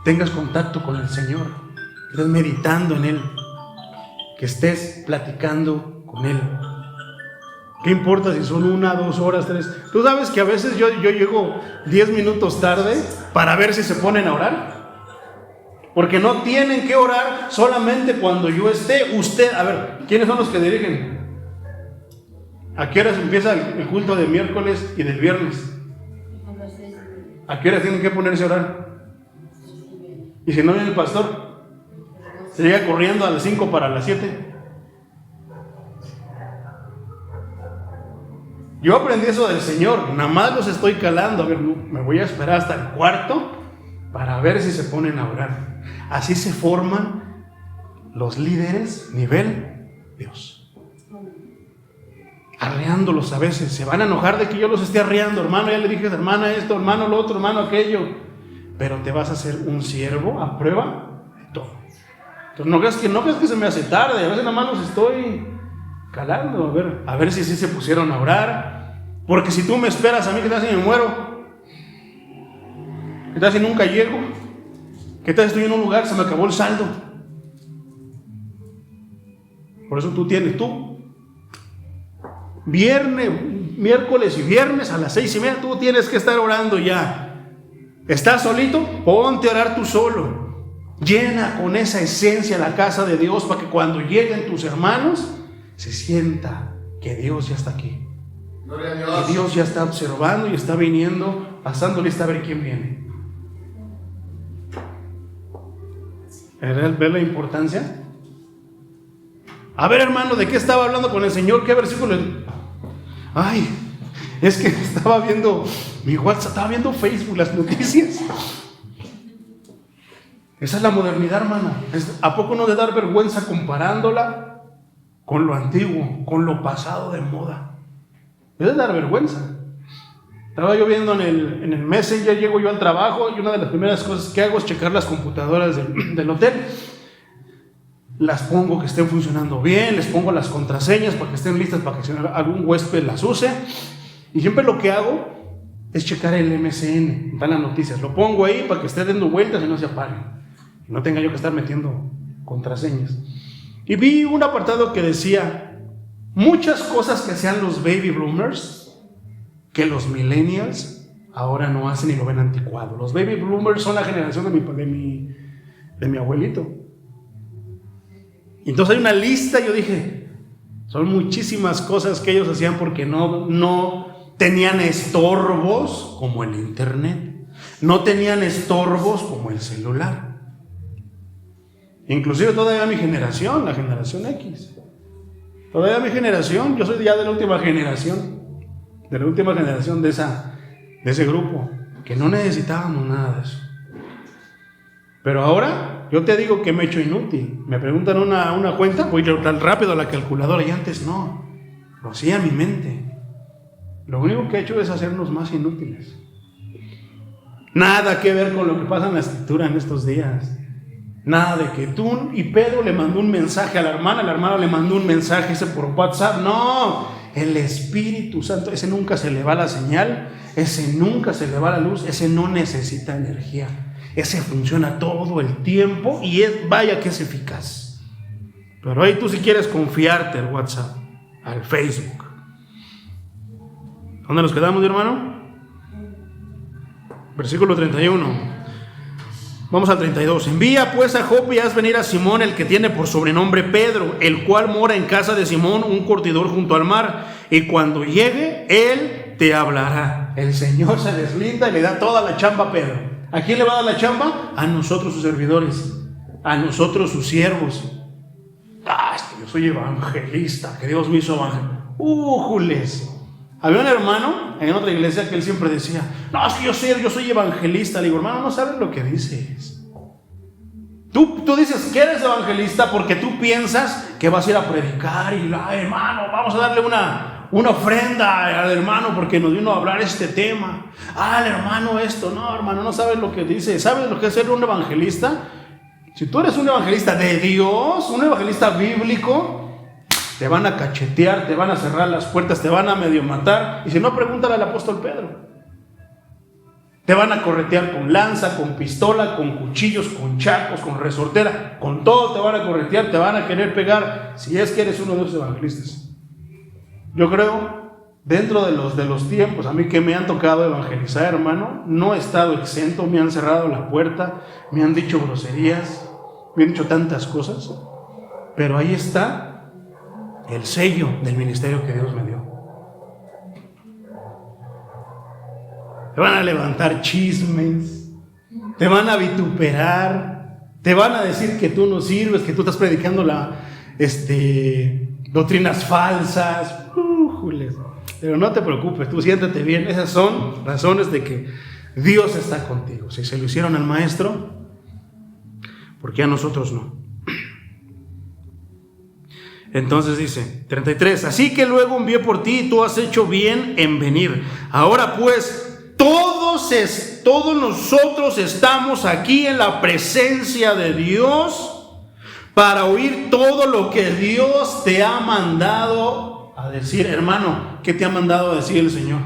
tengas contacto con el Señor, que estés meditando en Él, que estés platicando con Él. ¿Qué importa si son 1, 2 horas, 3? Tú sabes que a veces yo llego 10 minutos tarde para ver si se ponen a orar. Porque no tienen que orar solamente cuando yo esté. Usted, a ver, ¿quiénes son los que dirigen? ¿A qué horas empieza el culto de miércoles y del viernes? ¿A qué horas tienen que ponerse a orar? Y si no viene el pastor, se llega corriendo a las 5 para las 7. Yo aprendí eso del Señor, nada más los estoy calando. A ver, me voy a esperar hasta el cuarto para ver si se ponen a orar. Así se forman los líderes nivel Dios. Arreándolos a veces. Se van a enojar de que yo los esté arreando. Hermano, ya le dije, hermana esto, hermano lo otro, hermano aquello. Pero te vas a hacer un siervo a prueba de todo. Entonces no creas que se me hace tarde. A veces nada más los estoy calando. A ver si sí se pusieron a orar. Porque si tú me esperas a mí, ¿qué tal si me muero? ¿Qué tal si nunca llego? ¿Qué tal si estoy en un lugar, se me acabó el saldo? Por eso tú miércoles y viernes a las 6:30, tú tienes que estar orando ya. ¿Estás solito? Ponte a orar tú solo. Llena con esa esencia la casa de Dios para que cuando lleguen tus hermanos se sienta que Dios ya está aquí. Gloria a Dios. Que Dios ya está observando y está viniendo, pasando lista a ver quién viene. ¿Ves la importancia? A ver, hermano, ¿de qué estaba hablando con el Señor? ¿Qué versículo? Ay, es que estaba viendo mi WhatsApp, estaba viendo Facebook, las noticias. Esa es la modernidad, hermana. ¿A poco no de dar vergüenza comparándola con lo antiguo, con lo pasado de moda? Es de dar vergüenza. Estaba yo viendo en el Messenger, llego yo al trabajo y una de las primeras cosas que hago es checar las computadoras del hotel. las pongo que estén funcionando bien, les pongo las contraseñas para que estén listas para que si algún huésped las use. Y siempre lo que hago es checar el MSN, están las noticias, lo pongo ahí para que esté dando vueltas y no se apague, y no tenga yo que estar metiendo contraseñas. Y vi un apartado que decía muchas cosas que hacían los baby boomers que los millennials ahora no hacen y lo ven anticuado. Los baby boomers son la generación de mi abuelito. Y entonces hay una lista, yo dije, son muchísimas cosas que ellos hacían porque no tenían estorbos como el internet, no tenían estorbos como el celular. Inclusive todavía mi generación, la generación X, todavía mi generación, yo soy ya de la última generación de ese grupo, que no necesitábamos nada de eso. Pero ahora, yo te digo que me he hecho inútil. Me preguntan una cuenta, voy tan rápido a la calculadora, y antes no, lo hacía en mi mente. Lo único que he hecho es hacernos más inútiles. Nada que ver con lo que pasa en la escritura en estos días. Nada de que tú y Pedro le mandó un mensaje a la hermana le mandó un mensaje ese por WhatsApp. No, el Espíritu Santo, ese nunca se le va la señal, ese nunca se le va la luz, ese no necesita energía, ese funciona todo el tiempo y vaya que es eficaz. Pero ahí tú si quieres confiarte al WhatsApp, al Facebook. ¿Dónde nos quedamos, mi hermano? Versículo 31. Vamos al 32. Envía pues a Jope y haz venir a Simón, el que tiene por sobrenombre Pedro, el cual mora en casa de Simón, un curtidor junto al mar. Y cuando llegue, él te hablará. El Señor se deslinda y le da toda la chamba a Pedro. ¿A quién le va a dar la chamba? A nosotros sus servidores, a nosotros sus siervos. Es que yo soy evangelista, que Dios me hizo evangelista. Jules. Había un hermano en otra iglesia que él siempre decía, no, es que yo soy evangelista. Le digo, hermano, no sabes lo que dices. Tú dices que eres evangelista porque tú piensas que vas a ir a predicar y, hermano, vamos a darle una ofrenda al hermano porque nos vino a hablar este tema. El hermano esto. No, hermano, no sabes lo que dice. ¿Sabes lo que es ser un evangelista? Si tú eres un evangelista de Dios, un evangelista bíblico, te van a cachetear, te van a cerrar las puertas, te van a medio matar. Y si no, pregúntale al apóstol Pedro. Te van a corretear con lanza, con pistola, con cuchillos, con chacos, con resortera, con todo te van a corretear, te van a querer pegar, si es que eres uno de esos evangelistas. Yo creo, dentro de los tiempos, a mí que me han tocado evangelizar, hermano, no he estado exento, me han cerrado la puerta, me han dicho groserías, me han dicho tantas cosas, pero ahí está el sello del ministerio que Dios me dio. Te van a levantar chismes, te van a vituperar, te van a decir que tú no sirves, que tú estás predicando doctrinas falsas. Pero no te preocupes, tú siéntate bien. Esas son razones de que Dios está contigo. Si se lo hicieron al maestro, ¿por qué a nosotros no? Entonces dice, 33, así que luego envié por ti y tú has hecho bien en venir. Ahora pues, todos nosotros estamos aquí en la presencia de Dios para oír todo lo que Dios te ha mandado a decir. Hermano, ¿qué te ha mandado a decir el Señor?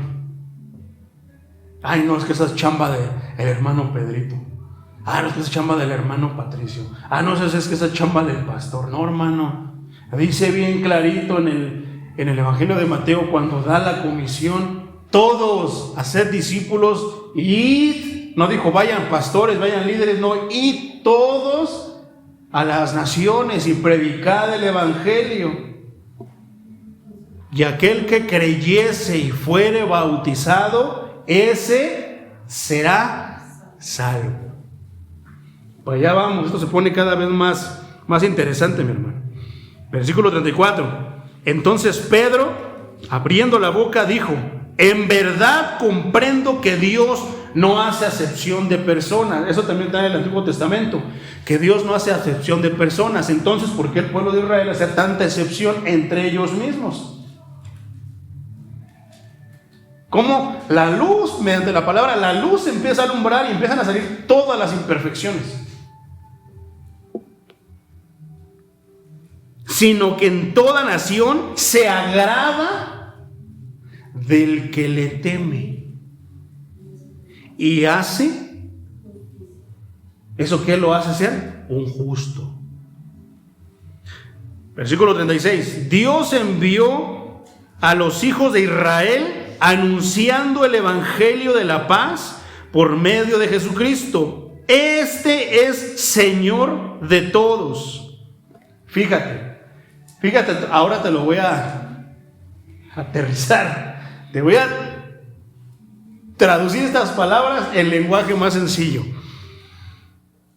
No, es que esa es chamba del hermano Pedrito. No, es que esa es chamba del hermano Patricio. No, es que esa es chamba del pastor. No, hermano. Dice bien clarito en el Evangelio de Mateo, cuando da la comisión, todos a ser discípulos, id, no dijo vayan pastores, vayan líderes, no, id todos a las naciones y predicad el Evangelio. Y aquel que creyese y fuere bautizado, ese será salvo. Pues allá vamos, esto se pone cada vez más interesante, mi hermano. Versículo 34. Entonces Pedro, abriendo la boca, dijo, en verdad comprendo que Dios no hace acepción de personas. Eso también está en el Antiguo Testamento, que Dios no hace acepción de personas. Entonces, ¿por qué el pueblo de Israel hace tanta excepción entre ellos mismos? Como la luz, mediante la palabra, la luz empieza a alumbrar y empiezan a salir todas las imperfecciones. sino que en toda nación se agrada del que le teme y hace eso que lo hace ser un justo. Versículo 36. Dios envió a los hijos de Israel anunciando el evangelio de la paz por medio de Jesucristo. Este es Señor de todos. Fíjate, ahora te lo voy a aterrizar. Te voy a traducir estas palabras en lenguaje más sencillo.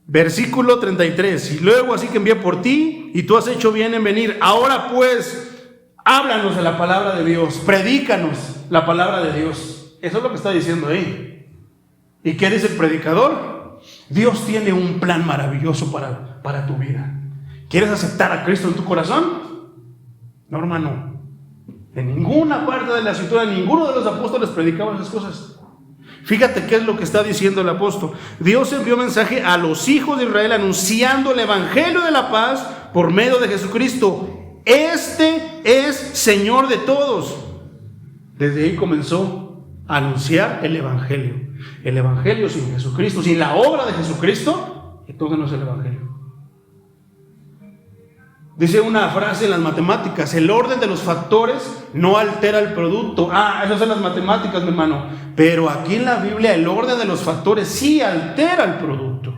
Versículo 33. Y luego así que envié por ti, y tú has hecho bien en venir. Ahora pues, háblanos de la palabra de Dios. Predícanos la palabra de Dios. Eso es lo que está diciendo ahí. ¿Y qué dice el predicador? Dios tiene un plan maravilloso para tu vida. ¿Quieres aceptar a Cristo en tu corazón? No, hermano. En ninguna parte de la escritura, ninguno de los apóstoles predicaba esas cosas. Fíjate qué es lo que está diciendo el apóstol. Dios envió mensaje a los hijos de Israel anunciando el evangelio de la paz por medio de Jesucristo. Este es Señor de todos. Desde ahí comenzó a anunciar el evangelio. El evangelio sin Jesucristo, sin la obra de Jesucristo, entonces no es el evangelio. Dice una frase en las matemáticas: el orden de los factores no altera el producto. Eso son las matemáticas, mi hermano. Pero aquí en la Biblia el orden de los factores sí altera el producto.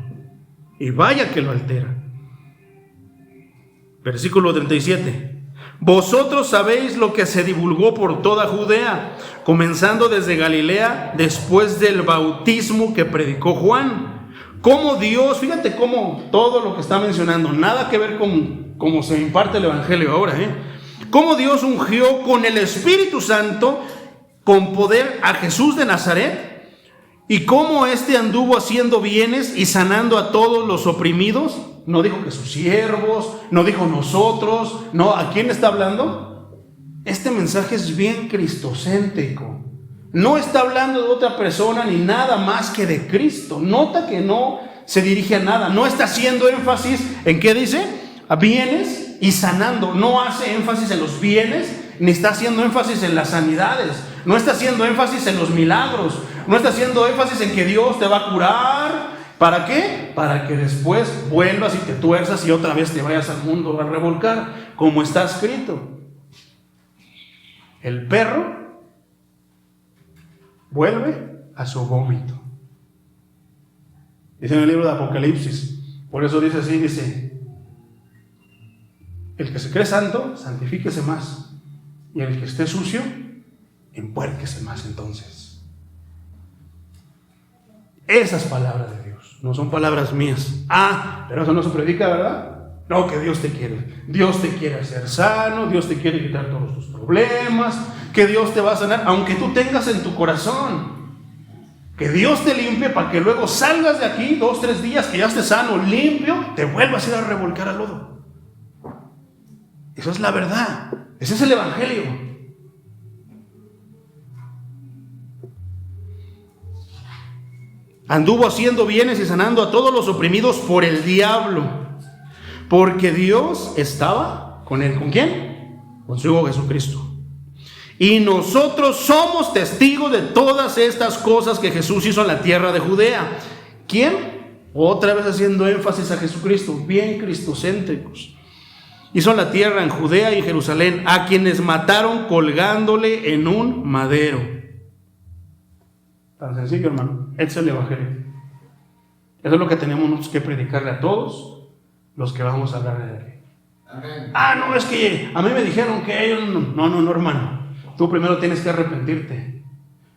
Y vaya que lo altera. Versículo 37. Vosotros sabéis lo que se divulgó por toda Judea, comenzando desde Galilea, después del bautismo que predicó Juan. Cómo Dios, fíjate cómo todo lo que está mencionando, nada que ver con cómo se imparte el evangelio ahora, cómo Dios ungió con el Espíritu Santo, con poder, a Jesús de Nazaret, y cómo éste anduvo haciendo bienes y sanando a todos los oprimidos. No dijo que sus siervos, no dijo nosotros, no, ¿a quién está hablando? Este mensaje es bien cristocéntrico. No está hablando de otra persona ni nada más que de Cristo. Nota que no se dirige a nada, no está haciendo énfasis en ¿qué dice? A bienes y sanando. No hace énfasis en los bienes, ni está haciendo énfasis en las sanidades, no está haciendo énfasis en los milagros, no está haciendo énfasis en que Dios te va a curar. ¿Para qué? Para que después vuelvas y te tuerzas y otra vez te vayas al mundo a revolcar, como está escrito. El perro vuelve a su vómito. Dice en el libro de Apocalipsis. Por eso dice así, dice: el que se cree santo, santifíquese más. Y el que esté sucio, empuérquese más entonces. Esas palabras de Dios, no son palabras mías. Pero eso no se predica, ¿verdad? No, que Dios te quiere hacer sano, Dios te quiere quitar todos tus problemas, que Dios te va a sanar, aunque tú tengas en tu corazón que Dios te limpie para que luego salgas de aquí 2-3 días que ya estés sano, limpio, te vuelvas a ir a revolcar al lodo. Eso es la verdad. Ese es el evangelio. Anduvo haciendo bienes y sanando a todos los oprimidos por el diablo, porque Dios estaba con él. ¿Con quién? Con su Hijo Jesucristo. Y nosotros somos testigos de todas estas cosas que Jesús hizo en la tierra de Judea. ¿Quién? Otra vez haciendo énfasis a Jesucristo, bien cristocéntricos. Hizo en la tierra, en Judea y en Jerusalén, a quienes mataron colgándole en un madero. Tan sencillo, hermano. Este es el evangelio. Eso es lo que tenemos que predicarle a todos los que vamos a hablar de él. Amén. No, es que a mí me dijeron que ellos no, hermano. Tú primero tienes que arrepentirte.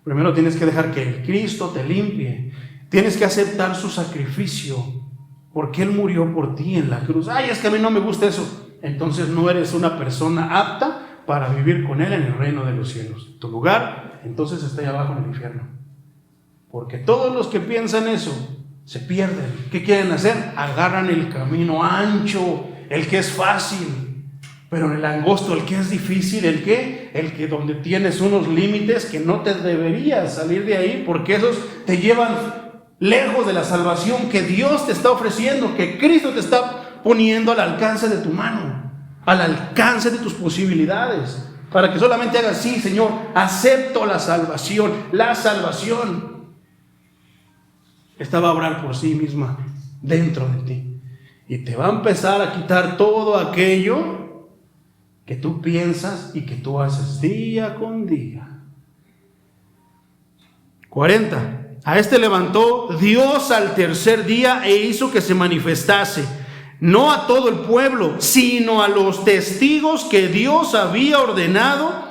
Primero tienes que dejar que el Cristo te limpie. Tienes que aceptar su sacrificio, porque Él murió por ti en la cruz. Es que a mí no me gusta eso. Entonces no eres una persona apta para vivir con Él en el reino de los cielos. Tu lugar, entonces, está allá abajo en el infierno. Porque todos los que piensan eso se pierden. ¿Qué quieren hacer? Agarran el camino ancho, el que es fácil, pero el angosto, el que es difícil, el que donde tienes unos límites que no te deberías salir de ahí, porque esos te llevan lejos de la salvación que Dios te está ofreciendo, que Cristo te está poniendo al alcance de tu mano. al alcance de tus posibilidades, para que solamente hagas, sí, Señor, acepto la salvación. La salvación. Esta va a obrar por sí misma dentro de ti. Y te va a empezar a quitar todo aquello que tú piensas y que tú haces día con día. 40. A este levantó Dios al tercer día e hizo que se manifestase, no a todo el pueblo, sino a los testigos que Dios había ordenado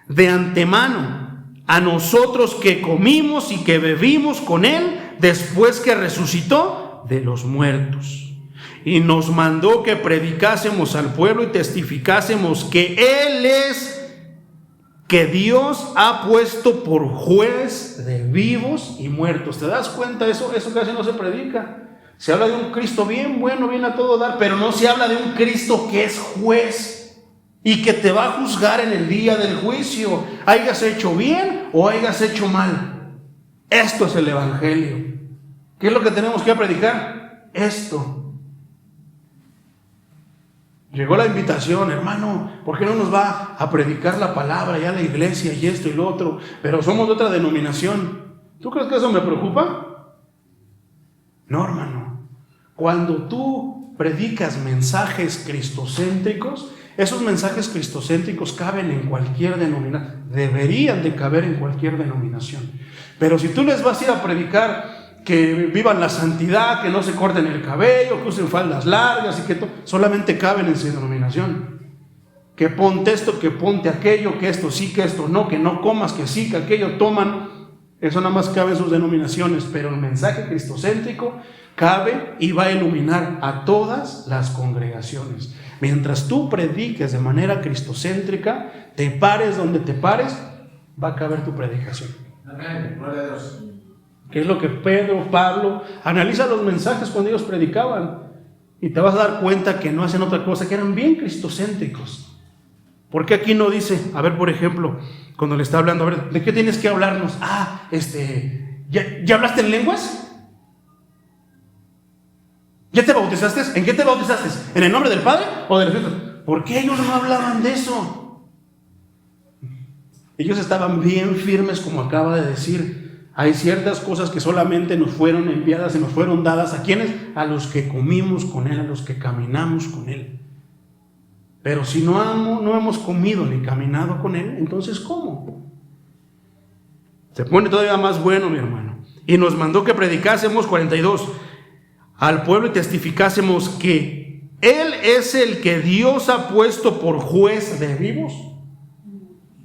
de antemano, a nosotros que comimos y que bebimos con él después que resucitó de los muertos. Y nos mandó que predicásemos al pueblo y testificásemos que Él es, que Dios ha puesto por juez de vivos y muertos. ¿Te das cuenta? Eso casi no se predica. Se habla de un Cristo bien bueno, bien a todo dar, pero no se habla de un Cristo que es juez y que te va a juzgar en el día del juicio, hayas hecho bien o hayas hecho mal. Esto es el Evangelio. ¿Qué es lo que tenemos que predicar? Esto. Llegó la invitación, hermano, ¿por qué no nos va a predicar la palabra ya a la iglesia y esto y lo otro? Pero somos de otra denominación. ¿Tú crees que eso me preocupa? No, hermano. Cuando tú predicas mensajes cristocéntricos, esos mensajes cristocéntricos caben en cualquier denominación. Deberían de caber en cualquier denominación. Pero si tú les vas a ir a predicar que vivan la santidad, que no se corten el cabello, que usen faldas largas y que solamente caben en su denominación. Que ponte esto, que ponte aquello, que esto sí, que esto no, que no comas, que sí, que aquello toman. Eso nada más cabe en sus denominaciones, pero el mensaje cristocéntrico cabe y va a iluminar a todas las congregaciones. Mientras tú prediques de manera cristocéntrica, te pares donde te pares, va a caber tu predicación. Amén. Gloria a Dios. ¿Qué es lo que Pedro, Pablo? Analiza los mensajes cuando ellos predicaban y te vas a dar cuenta que no hacen otra cosa, que eran bien cristocéntricos. ¿Por qué aquí no dice? A ver, por ejemplo, cuando le está hablando, a ver, ¿de qué tienes que hablarnos? ¿Ya hablaste en lenguas? ¿Ya te bautizaste? ¿En qué te bautizaste? ¿En el nombre del Padre o del Espíritu? ¿Por qué ellos no hablaban de eso? Ellos estaban bien firmes, como acaba de decir. Hay ciertas cosas que solamente nos fueron enviadas y nos fueron dadas. ¿A quiénes? A los que comimos con Él, a los que caminamos con Él. Pero si no hemos comido ni caminado con Él, entonces ¿cómo? Se pone todavía más bueno, mi hermano. Y nos mandó que predicásemos, 42, al pueblo y testificásemos que Él es el que Dios ha puesto por juez de vivos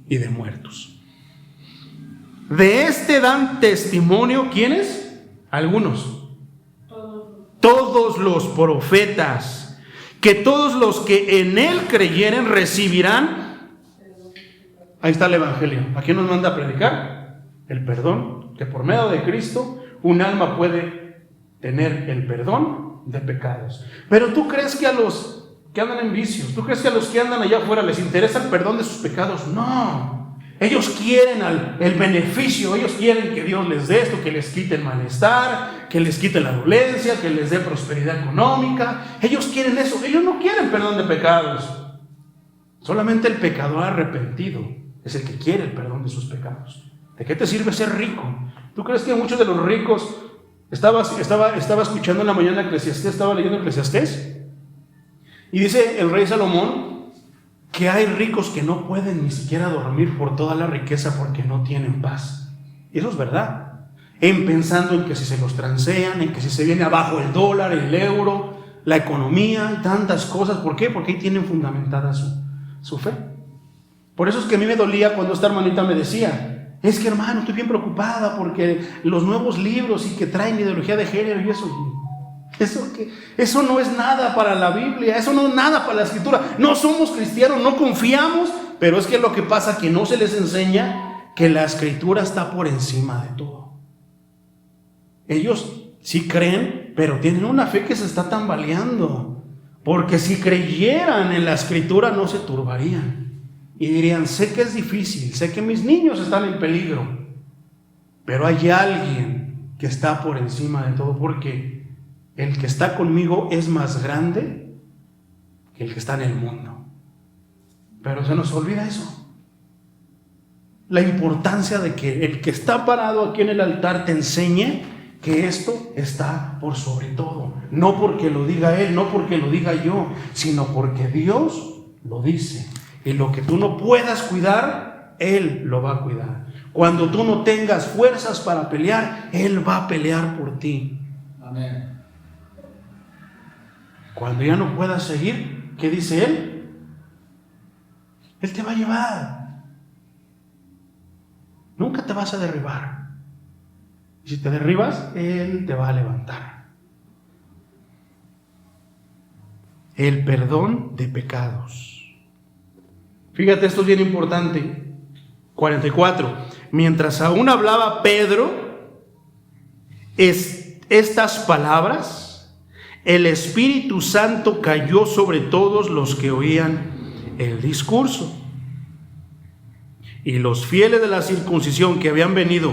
y de muertos. De este dan testimonio, ¿quiénes? Algunos. Todos los profetas, que todos los que en Él creyeren recibirán. Ahí está el Evangelio. ¿A quién nos manda a predicar? El perdón, que por medio de Cristo un alma puede tener el perdón de pecados. Pero ¿tú crees que a los que andan en vicios, tú crees que a los que andan allá afuera les interesa el perdón de sus pecados? No. Ellos quieren el beneficio, ellos quieren que Dios les dé esto, que les quite el malestar, que les quite la dolencia, que les dé prosperidad económica. Ellos quieren eso, ellos no quieren perdón de pecados. Solamente el pecador arrepentido es el que quiere el perdón de sus pecados. ¿De qué te sirve ser rico? ¿Tú crees que muchos de los ricos, estaba escuchando en la mañana Eclesiastés, estaba leyendo Eclesiastés, y dice el rey Salomón que hay ricos que no pueden ni siquiera dormir por toda la riqueza porque no tienen paz? Y eso es verdad. Pensando en que si se los transean, en que si se viene abajo el dólar, el euro, la economía, tantas cosas. ¿Por qué? Porque ahí tienen fundamentada su fe. Por eso es que a mí me dolía cuando esta hermanita me decía: es que, hermano, estoy bien preocupada porque los nuevos libros y que traen ideología de género y eso no es nada para la Biblia, eso no es nada para la Escritura. No somos cristianos, no confiamos, pero es que lo que pasa es que no se les enseña que la Escritura está por encima de todo. Ellos sí creen, pero tienen una fe que se está tambaleando, porque si creyeran en la Escritura no se turbarían y dirían: sé que es difícil, sé que mis niños están en peligro, pero hay alguien que está por encima de todo, porque el que está conmigo es más grande que el que está en el mundo. Pero se nos olvida eso. La importancia de que el que está parado aquí en el altar te enseñe que esto está por sobre todo. No porque lo diga él, no porque lo diga yo, sino porque Dios lo dice. Y lo que tú no puedas cuidar, Él lo va a cuidar. Cuando tú no tengas fuerzas para pelear, Él va a pelear por ti. Amén. Cuando ya no puedas seguir, ¿qué dice Él? Él te va a llevar. Nunca te vas a derribar. Y si te derribas, Él te va a levantar. El perdón de pecados. Fíjate, esto es bien importante. 44. Mientras aún hablaba Pedro estas palabras, el Espíritu Santo cayó sobre todos los que oían el discurso. Y los fieles de la circuncisión que habían venido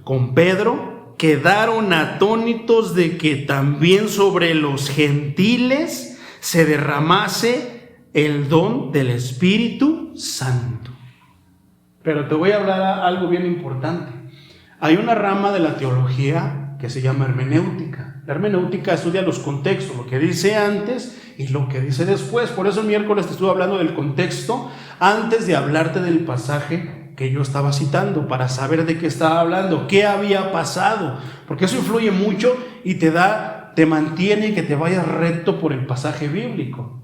con Pedro quedaron atónitos de que también sobre los gentiles se derramase el don del Espíritu Santo. Pero te voy a hablar algo bien importante. Hay una rama de la teología que se llama hermenéutica. La hermenéutica estudia los contextos, lo que dice antes y lo que dice después. Por eso el miércoles te estuve hablando del contexto antes de hablarte del pasaje que yo estaba citando, para saber de qué estaba hablando, qué había pasado, porque eso influye mucho y te mantiene que te vayas recto por el pasaje bíblico.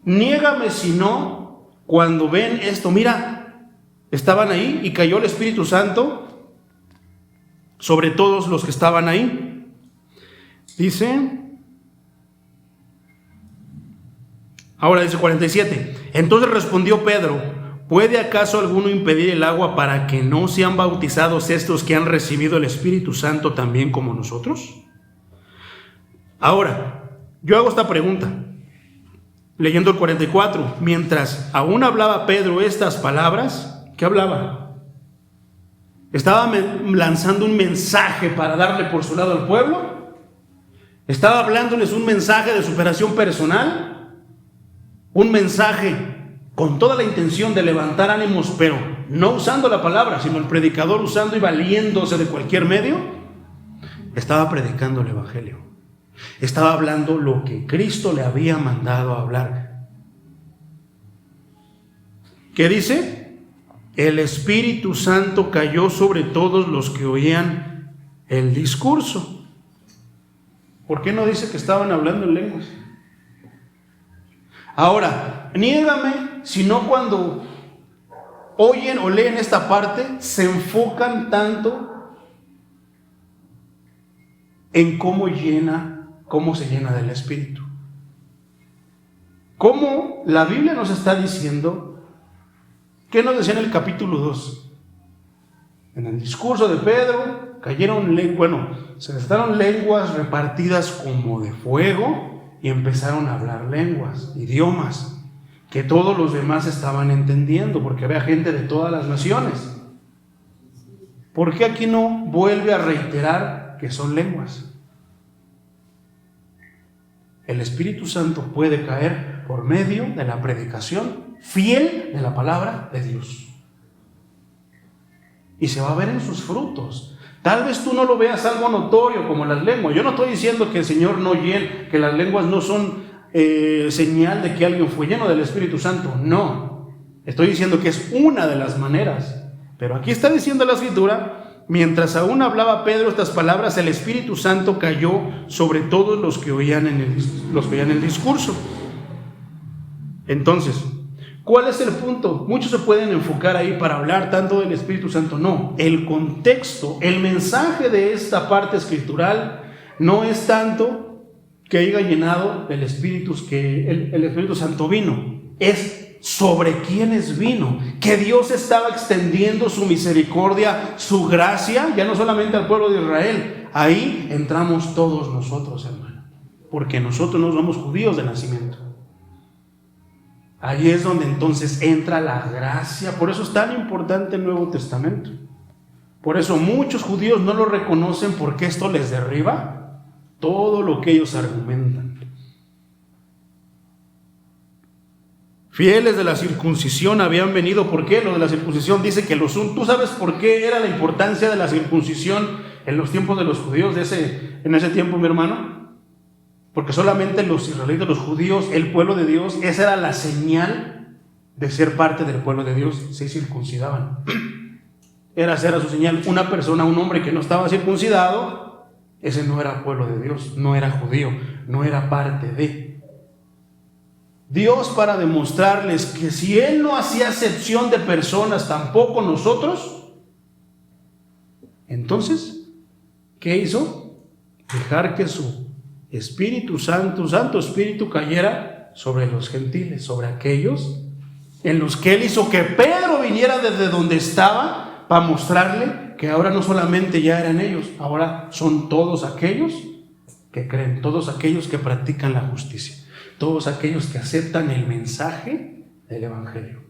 Niégame si no, cuando ven esto, mira, estaban ahí y cayó el Espíritu Santo sobre todos los que estaban ahí. Dice, ahora dice 47, entonces respondió Pedro, ¿puede acaso alguno impedir el agua para que no sean bautizados estos que han recibido el Espíritu Santo también como nosotros? Ahora, yo hago esta pregunta, leyendo el 44, mientras aún hablaba Pedro estas palabras, ¿qué hablaba? ¿Estaba lanzando un mensaje para darle por su lado al pueblo? ¿Estaba hablándoles un mensaje de superación personal? ¿Un mensaje con toda la intención de levantar ánimos, pero no usando la palabra, sino el predicador usando y valiéndose de cualquier medio? Estaba predicando el Evangelio. Estaba hablando lo que Cristo le había mandado a hablar. ¿Qué dice? El Espíritu Santo cayó sobre todos los que oían el discurso. ¿Por qué no dice que estaban hablando en lenguas? Ahora, niégame si no cuando oyen o leen esta parte se enfocan tanto en cómo se llena del Espíritu. Cómo la Biblia nos está diciendo, ¿qué nos decía en el capítulo 2? En el discurso de Pedro se desataron lenguas repartidas como de fuego y empezaron a hablar lenguas, idiomas, que todos los demás estaban entendiendo, porque había gente de todas las naciones. ¿Por qué aquí no vuelve a reiterar que son lenguas? El Espíritu Santo puede caer por medio de la predicación fiel de la palabra de Dios. Y se va a ver en sus frutos. Tal vez tú no lo veas algo notorio como las lenguas. Yo no estoy diciendo que el Señor no llene, que las lenguas no son señal de que alguien fue lleno del Espíritu Santo. No, estoy diciendo que es una de las maneras. Pero aquí está diciendo la Escritura, mientras aún hablaba Pedro estas palabras, el Espíritu Santo cayó sobre todos los que oían el discurso. Entonces, ¿cuál es el punto? Muchos se pueden enfocar ahí para hablar tanto del Espíritu Santo. No, el contexto, el mensaje de esta parte escritural no es tanto que haya llenado el Espíritu, que el Espíritu Santo vino. Es sobre quienes vino, que Dios estaba extendiendo su misericordia, su gracia, ya no solamente al pueblo de Israel. Ahí entramos todos nosotros, hermano, porque nosotros no somos judíos de nacimiento. Ahí es donde entonces entra la gracia. Por eso es tan importante el Nuevo Testamento. Por eso muchos judíos no lo reconocen, porque esto les derriba todo lo que ellos argumentan. fieles de la circuncisión habían venido. ¿Por qué? Lo de la circuncisión dice que ¿tú sabes por qué era la importancia de la circuncisión en los tiempos de los judíos en ese tiempo, mi hermano? Porque solamente los israelitas, los judíos, el pueblo de Dios, esa era la señal de ser parte del pueblo de Dios, se circuncidaban. Era su señal. Una persona, un hombre que no estaba circuncidado, ese no era pueblo de Dios, no era judío, no era parte de Dios, para demostrarles que si Él no hacía acepción de personas, tampoco nosotros. Entonces, ¿qué hizo? Dejar que su Espíritu Santo, Santo Espíritu, cayera sobre los gentiles, sobre aquellos en los que Él hizo que Pedro viniera desde donde estaba, para mostrarle que ahora no solamente ya eran ellos, ahora son todos aquellos que creen, todos aquellos que practican la justicia, todos aquellos que aceptan el mensaje del Evangelio.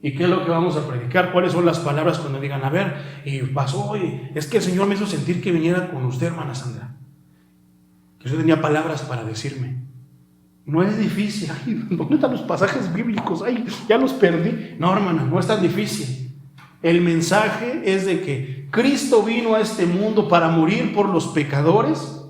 ¿Y qué es lo que vamos a predicar? ¿Cuáles son las palabras cuando digan, a ver, y pasó, oye, es que el Señor me hizo sentir que viniera con usted, hermana Sandra? Que yo tenía palabras para decirme. No es difícil. Ay, ¿dónde están los pasajes bíblicos? Ay, ya los perdí. No, hermana, no es tan difícil. El mensaje es de que Cristo vino a este mundo para morir por los pecadores.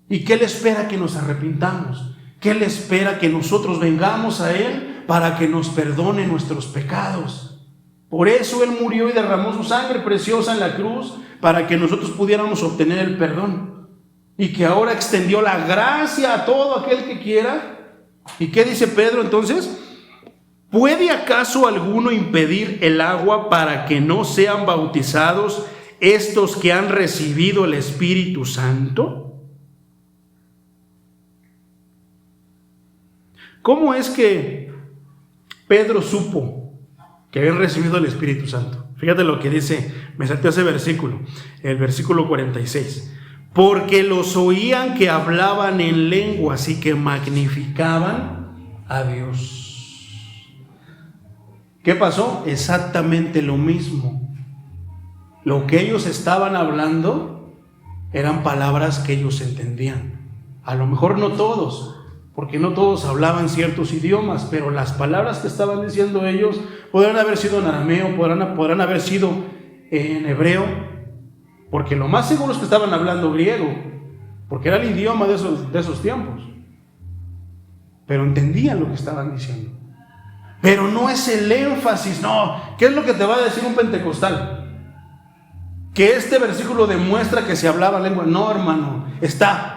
¿Y qué Él espera? Que nos arrepintamos. ¿Qué Él espera? Que nosotros vengamos a Él para que nos perdone nuestros pecados. Por eso Él murió y derramó su sangre preciosa en la cruz, para que nosotros pudiéramos obtener el perdón. Y que ahora extendió la gracia a todo aquel que quiera. ¿Y qué dice Pedro entonces? ¿Puede acaso alguno impedir el agua para que no sean bautizados estos que han recibido el Espíritu Santo? ¿Cómo es que Pedro supo que habían recibido el Espíritu Santo? Fíjate lo que dice, me salté ese versículo, el versículo 46. Porque los oían que hablaban en lenguas y que magnificaban a Dios. ¿Qué pasó? Exactamente lo mismo. Lo que ellos estaban hablando eran palabras que ellos entendían. A lo mejor no todos, porque no todos hablaban ciertos idiomas, pero las palabras que estaban diciendo ellos podrán haber sido en arameo, podrán haber sido en hebreo, porque lo más seguro es que estaban hablando griego, porque era el idioma de esos tiempos. Pero entendían lo que estaban diciendo. Pero no es el énfasis, no. ¿Qué es lo que te va a decir un pentecostal? Que este versículo demuestra que se hablaba lengua. No, hermano, está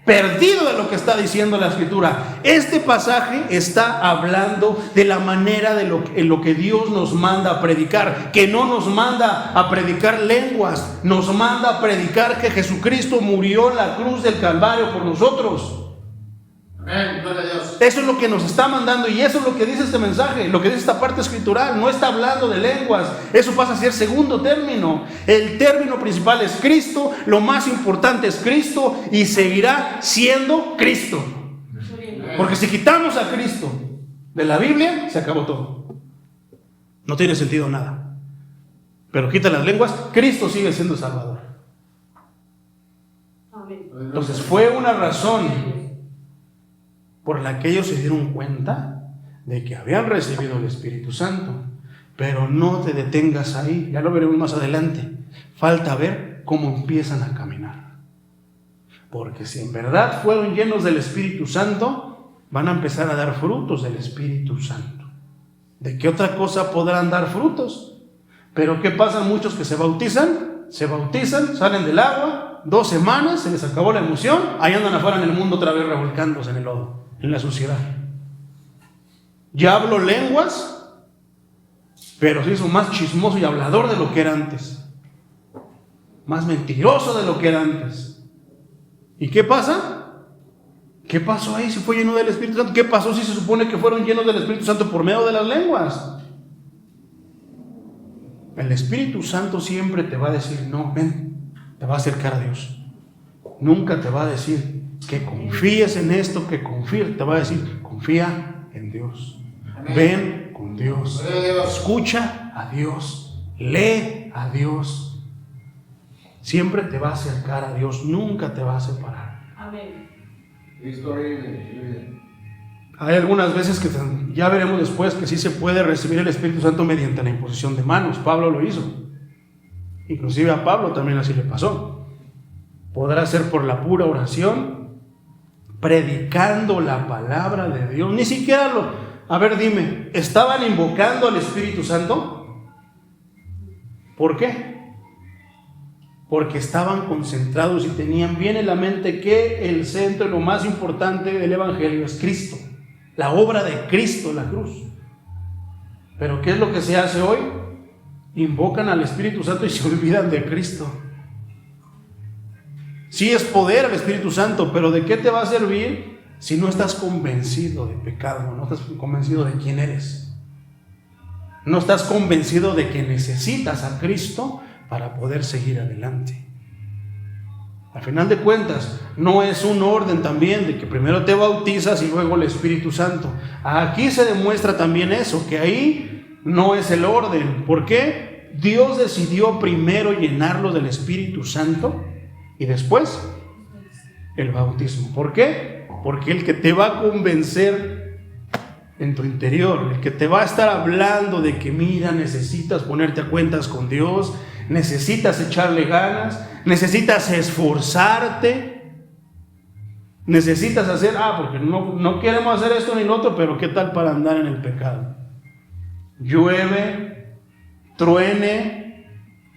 perdido de lo que está diciendo la Escritura. Este pasaje está hablando de la manera en lo que Dios nos manda a predicar, que no nos manda a predicar lenguas, nos manda a predicar que Jesucristo murió en la cruz del Calvario por nosotros. Amén, gloria a Dios. Eso es lo que nos está mandando, y eso es lo que dice este mensaje, lo que dice esta parte escritural. No está hablando de lenguas, eso pasa a ser segundo término. El término principal es Cristo, lo más importante es Cristo, y seguirá siendo Cristo. Porque si quitamos a Cristo de la Biblia, se acabó todo. No tiene sentido nada. Pero quita las lenguas, Cristo sigue siendo Salvador. Entonces fue una razón por la que ellos se dieron cuenta de que habían recibido el Espíritu Santo. Pero no te detengas ahí, ya lo veremos más adelante. Falta ver cómo empiezan a caminar. Porque si en verdad fueron llenos del Espíritu Santo, van a empezar a dar frutos del Espíritu Santo. ¿De qué otra cosa podrán dar frutos? Pero ¿qué pasa? Muchos que se bautizan, salen del agua, 2 semanas, se les acabó la emoción, ahí andan afuera en el mundo otra vez revolcándose en el lodo, en la suciedad. Ya hablo lenguas, pero se hizo más chismoso y hablador de lo que era antes, más mentiroso de lo que era antes. ¿Y qué pasa? ¿Qué pasó ahí si fue lleno del Espíritu Santo? ¿Qué pasó si se supone que fueron llenos del Espíritu Santo por medio de las lenguas? El Espíritu Santo siempre te va a decir, no, ven, te va a acercar a Dios. Nunca te va a decir que confíes en esto, que confíes. Te va a decir, confía en Dios. Amén. Ven con Dios. Escucha a Dios. Lee a Dios. Siempre te va a acercar a Dios. Nunca te va a separar. Amén. Hay algunas veces que ya veremos después que sí se puede recibir el Espíritu Santo mediante la imposición de manos. Pablo lo hizo. Inclusive a Pablo también así le pasó. Podrá ser por la pura oración, predicando la palabra de Dios. Ni siquiera a ver, dime, ¿estaban invocando al Espíritu Santo? ¿Por qué? Porque estaban concentrados y tenían bien en la mente que el centro y lo más importante del Evangelio es Cristo, la obra de Cristo, la cruz. Pero ¿qué es lo que se hace hoy? Invocan al Espíritu Santo y se olvidan de Cristo. Sí es poder el Espíritu Santo, pero ¿de qué te va a servir si no estás convencido de pecado, no estás convencido de quién eres? No estás convencido de que necesitas a Cristo para poder seguir adelante. Al final de cuentas, no es un orden también de que primero te bautizas y luego el Espíritu Santo. Aquí se demuestra también eso, que ahí no es el orden. ¿Por qué? Dios decidió primero llenarlos del Espíritu Santo y después el bautismo. ¿Por qué? Porque el que te va a convencer en tu interior, el que te va a estar hablando de que mira, necesitas ponerte a cuentas con Dios, necesitas echarle ganas, necesitas esforzarte, necesitas hacer, porque no queremos hacer esto ni lo otro, pero ¿qué tal para andar en el pecado? Llueve, truene,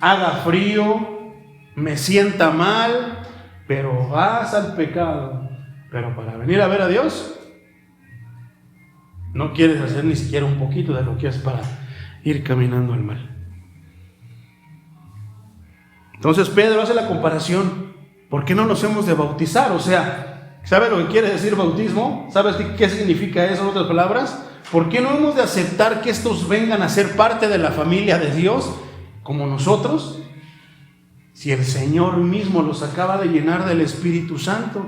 haga frío, me sienta mal, pero vas al pecado. Pero para venir a ver a Dios, no quieres hacer ni siquiera un poquito de lo que es para ir caminando al mal. Entonces Pedro hace la comparación. ¿Por qué no nos hemos de bautizar? O sea, ¿sabe lo que quiere decir bautismo? ¿Sabes qué significa eso en otras palabras? ¿Por qué no hemos de aceptar que estos vengan a ser parte de la familia de Dios como nosotros? Si el Señor mismo los acaba de llenar del Espíritu Santo.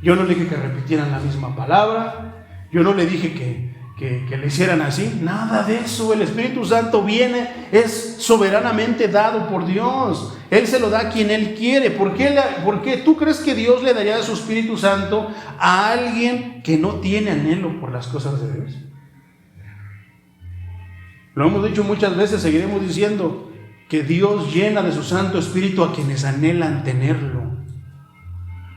Yo no le dije que repitieran la misma palabra, yo no le dije que le hicieran así, nada de eso. El Espíritu Santo viene, es soberanamente dado por Dios. Él se lo da a quien Él quiere. ¿Por qué tú crees que Dios le daría su Espíritu Santo a alguien que no tiene anhelo por las cosas de Dios? Lo hemos dicho muchas veces, seguiremos diciendo que Dios llena de su Santo Espíritu a quienes anhelan tenerlo.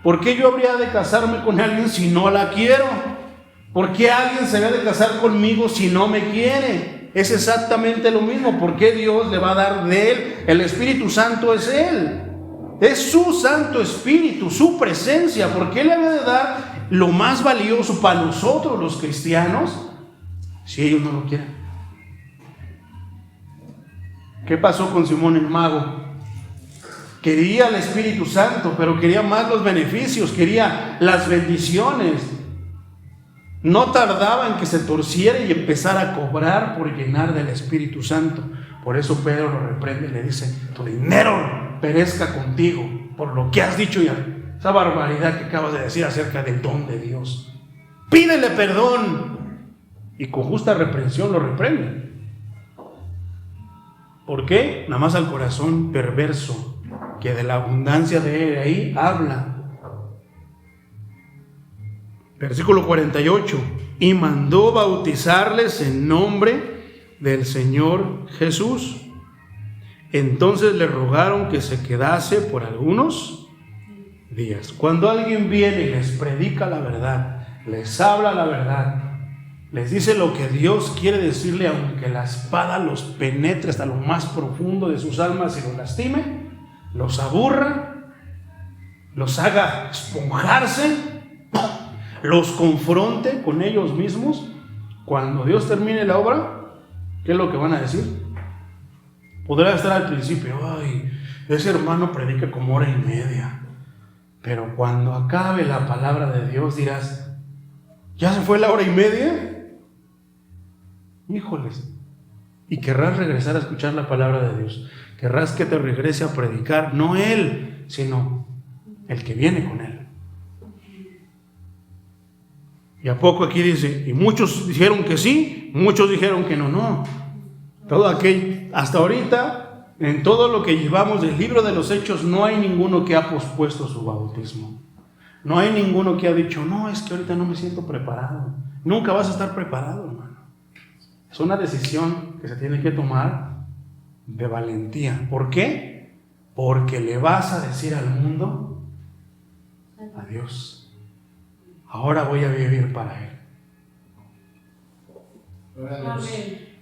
¿Por qué yo habría de casarme con alguien si no la quiero? ¿Por qué alguien se habría de casar conmigo si no me quiere? Es exactamente lo mismo. ¿Por qué Dios le va a dar de Él? El Espíritu Santo es Él. Es su Santo Espíritu, su presencia. ¿Por qué le habría de dar lo más valioso para nosotros los cristianos si ellos no lo quieren? ¿Qué pasó con Simón el mago? Quería el Espíritu Santo, pero quería más los beneficios, quería las bendiciones. No tardaba en que se torciera y empezara a cobrar por llenar del Espíritu Santo. Por eso Pedro lo reprende y le dice: tu dinero perezca contigo por lo que has dicho ya. Esa barbaridad que acabas de decir acerca del don de Dios. Pídele perdón. Y con justa reprensión lo reprende. ¿Por qué? Nada más al corazón perverso, que de la abundancia de ahí habla. Versículo 48. Y mandó bautizarles en nombre del Señor Jesús. Entonces le rogaron que se quedase por algunos días. Cuando alguien viene y les predica la verdad, les habla la verdad, les dice lo que Dios quiere decirle, aunque la espada los penetre hasta lo más profundo de sus almas y los lastime, los aburra, los haga esponjarse, los confronte con ellos mismos. Cuando Dios termine la obra, ¿qué es lo que van a decir? Podrá estar al principio: ay, ese hermano predica como 1:30, pero cuando acabe la palabra de Dios dirás: ¿ya se fue la 1:30? Híjoles. Y querrás regresar a escuchar la palabra de Dios. Querrás que te regrese a predicar, no Él, sino el que viene con Él. Y a poco aquí dice: y muchos dijeron que sí, muchos dijeron que no. No. Todo aquel, hasta ahorita, en todo lo que llevamos del libro de los Hechos, no hay ninguno que ha pospuesto su bautismo. No hay ninguno que ha dicho, no, es que ahorita no me siento preparado. Nunca vas a estar preparado, hermano. Es una decisión que se tiene que tomar de valentía. ¿Por qué? Porque le vas a decir al mundo, adiós. Ahora voy a vivir para Él.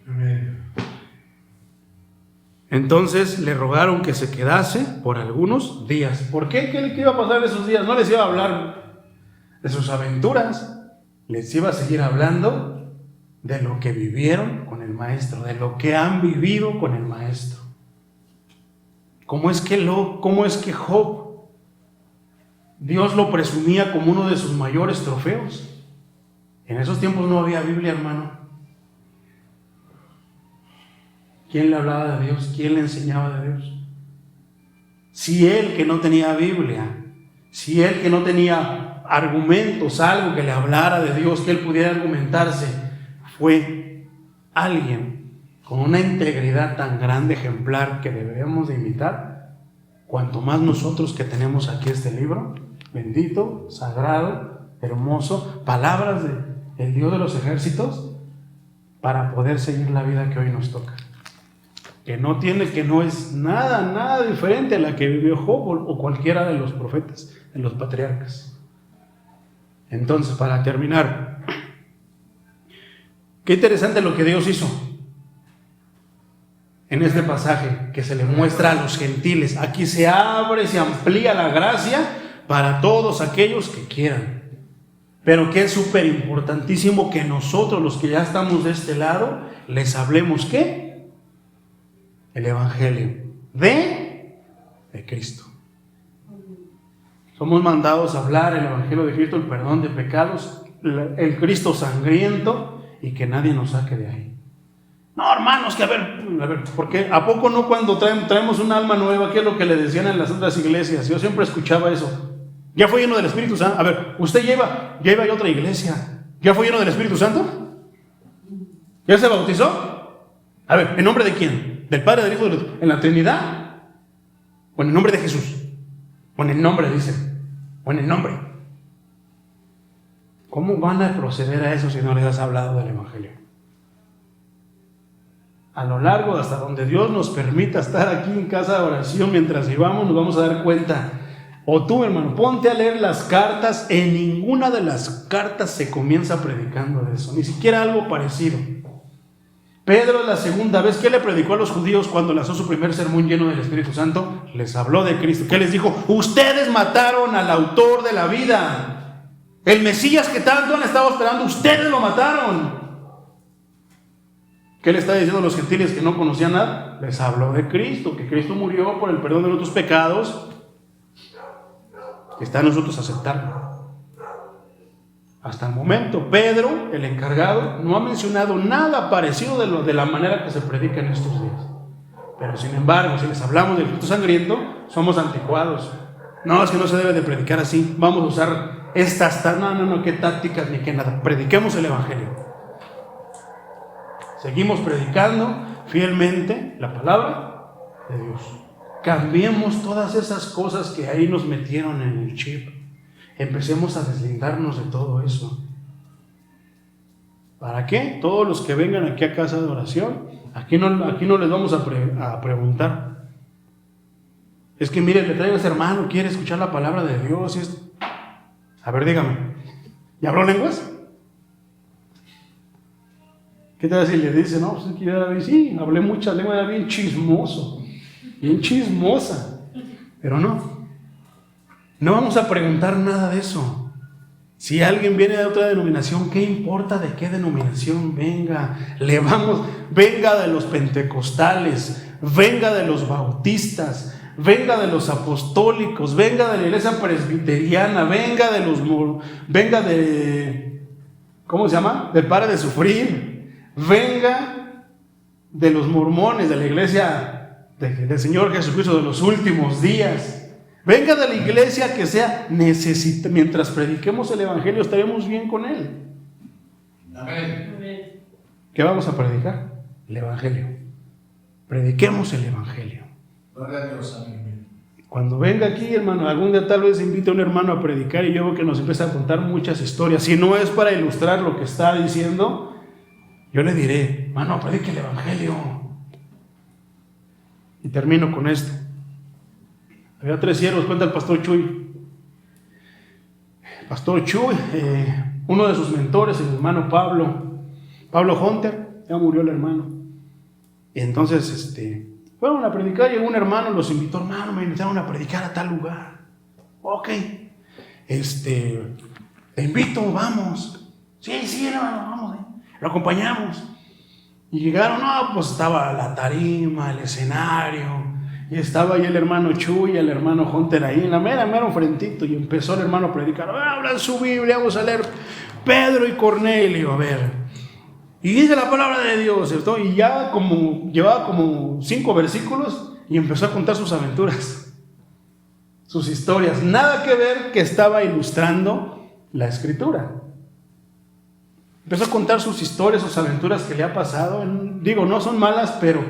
Amén. Entonces le rogaron que se quedase por algunos días. ¿Por qué? ¿Qué iba a pasar esos días? No les iba a hablar de sus aventuras. Les iba a seguir hablando de lo que vivieron con el Maestro, de lo que han vivido con el Maestro. ¿Cómo es que Job, Dios lo presumía como uno de sus mayores trofeos? En esos tiempos no había Biblia, hermano. ¿Quién le hablaba de Dios? ¿Quién le enseñaba de Dios? Si él, que no tenía Biblia, si él, que no tenía argumentos, algo que le hablara de Dios, que él pudiera argumentarse, fue alguien con una integridad tan grande, ejemplar, que debemos de imitar, cuanto más nosotros que tenemos aquí este libro, bendito, sagrado, hermoso, palabras del Dios de los ejércitos, para poder seguir la vida que hoy nos toca. Que no es nada diferente a la que vivió Job o cualquiera de los profetas, de los patriarcas. Entonces, para terminar, qué interesante lo que Dios hizo en este pasaje, que se le muestra a los gentiles. Aquí se abre, se amplía la gracia para todos aquellos que quieran. Pero que es súper importantísimo que nosotros, los que ya estamos de este lado, les hablemos, ¿qué? El Evangelio de Cristo. Somos mandados a hablar el Evangelio de Cristo, el perdón de pecados, el Cristo sangriento, y que nadie nos saque de ahí. No, hermanos, que a ver, porque ¿a poco no cuando traemos un alma nueva? ¿Qué es lo que le decían en las otras iglesias? Yo siempre escuchaba eso. ¿Ya fue lleno del Espíritu Santo? A ver, usted ya iba a otra iglesia. ¿Ya fue lleno del Espíritu Santo? ¿Ya se bautizó? A ver, ¿en nombre de quién? ¿Del Padre, del Hijo, en la Trinidad? ¿O en el nombre de Jesús? ¿O en el nombre, dicen? ¿O en el nombre? ¿Cómo van a proceder a eso si no les has hablado del Evangelio? A lo largo, hasta donde Dios nos permita estar aquí en casa de oración, mientras vivamos, nos vamos a dar cuenta. O tú, hermano, ponte a leer las cartas. En ninguna de las cartas se comienza predicando de eso, ni siquiera algo parecido. Pedro, la segunda vez que le predicó a los judíos cuando lanzó su primer sermón lleno del Espíritu Santo, les habló de Cristo. ¿Qué les dijo? Ustedes mataron al autor de la vida, el Mesías que tanto han estado esperando. Ustedes lo mataron. ¿Qué le está diciendo a los gentiles que no conocían nada? Les habló de Cristo, que Cristo murió por el perdón de nuestros pecados. Está en nosotros aceptarlo. Hasta el momento, Pedro, el encargado, no ha mencionado nada parecido de la manera que se predica en estos días. Pero sin embargo, si les hablamos del Cristo sangriento, somos anticuados. No, es que no se debe de predicar así. Vamos a usar no, qué tácticas ni qué nada. Prediquemos el Evangelio. Seguimos predicando fielmente la palabra de Dios. Cambiemos todas esas cosas que ahí nos metieron en el chip. Empecemos a deslindarnos de todo eso. ¿Para qué? Todos los que vengan aquí a casa de oración, aquí no les vamos a preguntar. Es que mire, le traigo a ese hermano, quiere escuchar la palabra de Dios. A ver, dígame, ¿ya habló lenguas? ¿Qué tal si le dice, no, pues yo era bien, sí, hablé muchas lenguas, era bien chismoso, bien chismosa? Pero no vamos a preguntar nada de eso. Si alguien viene de otra denominación, ¿qué importa de qué denominación venga? Venga de los pentecostales, venga de los bautistas, venga de los apostólicos, venga de la iglesia presbiteriana, venga de, ¿cómo se llama? Del Pare de Sufrir. Venga de los mormones, de la iglesia del Señor Jesucristo de los últimos días. Venga de la iglesia que sea necesita. Mientras prediquemos el Evangelio, estaremos bien con Él. Amén. ¿Qué vamos a predicar? El Evangelio. Prediquemos el Evangelio. Gloria a Dios, amén. Cuando venga aquí, hermano, algún día tal vez invite a un hermano a predicar y yo veo que nos empieza a contar muchas historias. Si no es para ilustrar lo que está diciendo, yo le diré, hermano, predique el evangelio. Y termino con esto. Había 3 siervos, cuenta el pastor Chuy. El pastor Chuy, uno de sus mentores, el hermano Pablo Hunter, ya murió el hermano. Y entonces, fueron a predicar, llegó un hermano, los invitó, hermano, me invitaron a predicar a tal lugar. Ok, te invito, vamos. Sí, hermano, vamos. Lo acompañamos. Y llegaron, pues estaba la tarima, el escenario, y estaba ahí el hermano Chuy y el hermano Hunter ahí, en la mero frentito, y empezó el hermano a predicar, hablan su Biblia, vamos a leer Pedro y Cornelio, a ver. Y dice la palabra de Dios, ¿cierto? Y ya llevaba como 5 versículos y empezó a contar sus aventuras, sus historias. Nada que ver que estaba ilustrando la escritura. Empezó a contar sus historias, sus aventuras que le ha pasado. Digo, no son malas, pero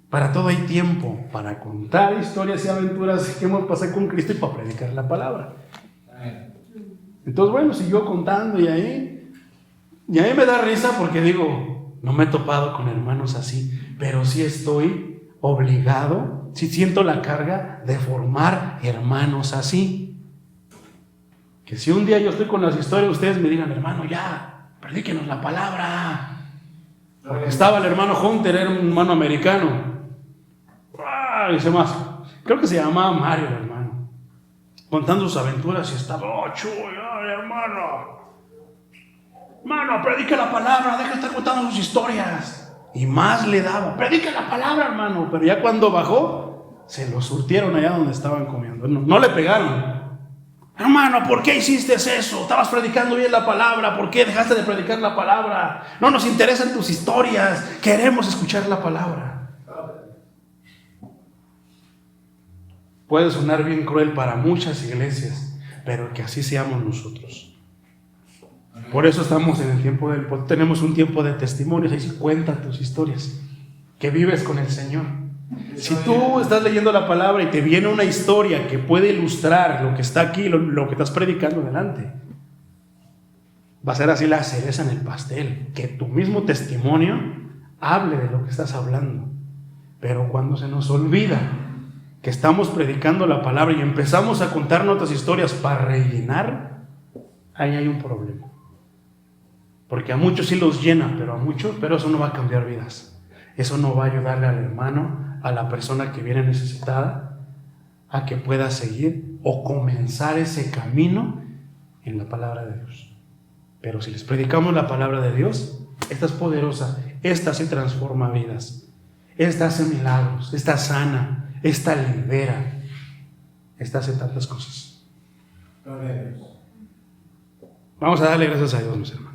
para todo hay tiempo. Para contar historias y aventuras que hemos pasado con Cristo y para predicar la palabra. Entonces, bueno, siguió contando y ahí me da risa porque digo, no me he topado con hermanos así, pero sí estoy obligado, sí siento la carga de formar hermanos así. Que si un día yo estoy con las historias, ustedes me digan, hermano, ya, predíquenos la palabra. Porque estaba el hermano Hunter, era un hermano americano. Dice más, creo que se llamaba Mario, el hermano, contando sus aventuras y estaba, Chuy, hermano, predique la palabra, deja de estar contando sus historias. Y más le daba, predique la palabra, hermano. Pero ya cuando bajó, se lo surtieron allá donde estaban comiendo. No le pegaron. Hermano, ¿por qué hiciste eso? Estabas predicando bien la palabra, ¿por qué dejaste de predicar la palabra? No nos interesan tus historias, queremos escuchar la palabra. Puede sonar bien cruel para muchas iglesias, pero que así seamos nosotros. Por eso estamos en el tiempo tenemos un tiempo de testimonios. Ahí sí cuenta tus historias, que vives con el Señor. Si tú estás leyendo la palabra y te viene una historia que puede ilustrar lo que está aquí, lo que estás predicando delante, va a ser así la cereza en el pastel, que tu mismo testimonio hable de lo que estás hablando. Pero cuando se nos olvida que estamos predicando la palabra y empezamos a contar nuestras historias para rellenar, ahí hay un problema. Porque a muchos sí los llena, pero eso no va a cambiar vidas. Eso no va a ayudarle al hermano, a la persona que viene necesitada, a que pueda seguir o comenzar ese camino en la palabra de Dios. Pero si les predicamos la palabra de Dios, esta es poderosa, esta sí transforma vidas, esta hace milagros, esta sana, esta libera, esta hace tantas cosas. Vamos a darle gracias a Dios, mis hermanos.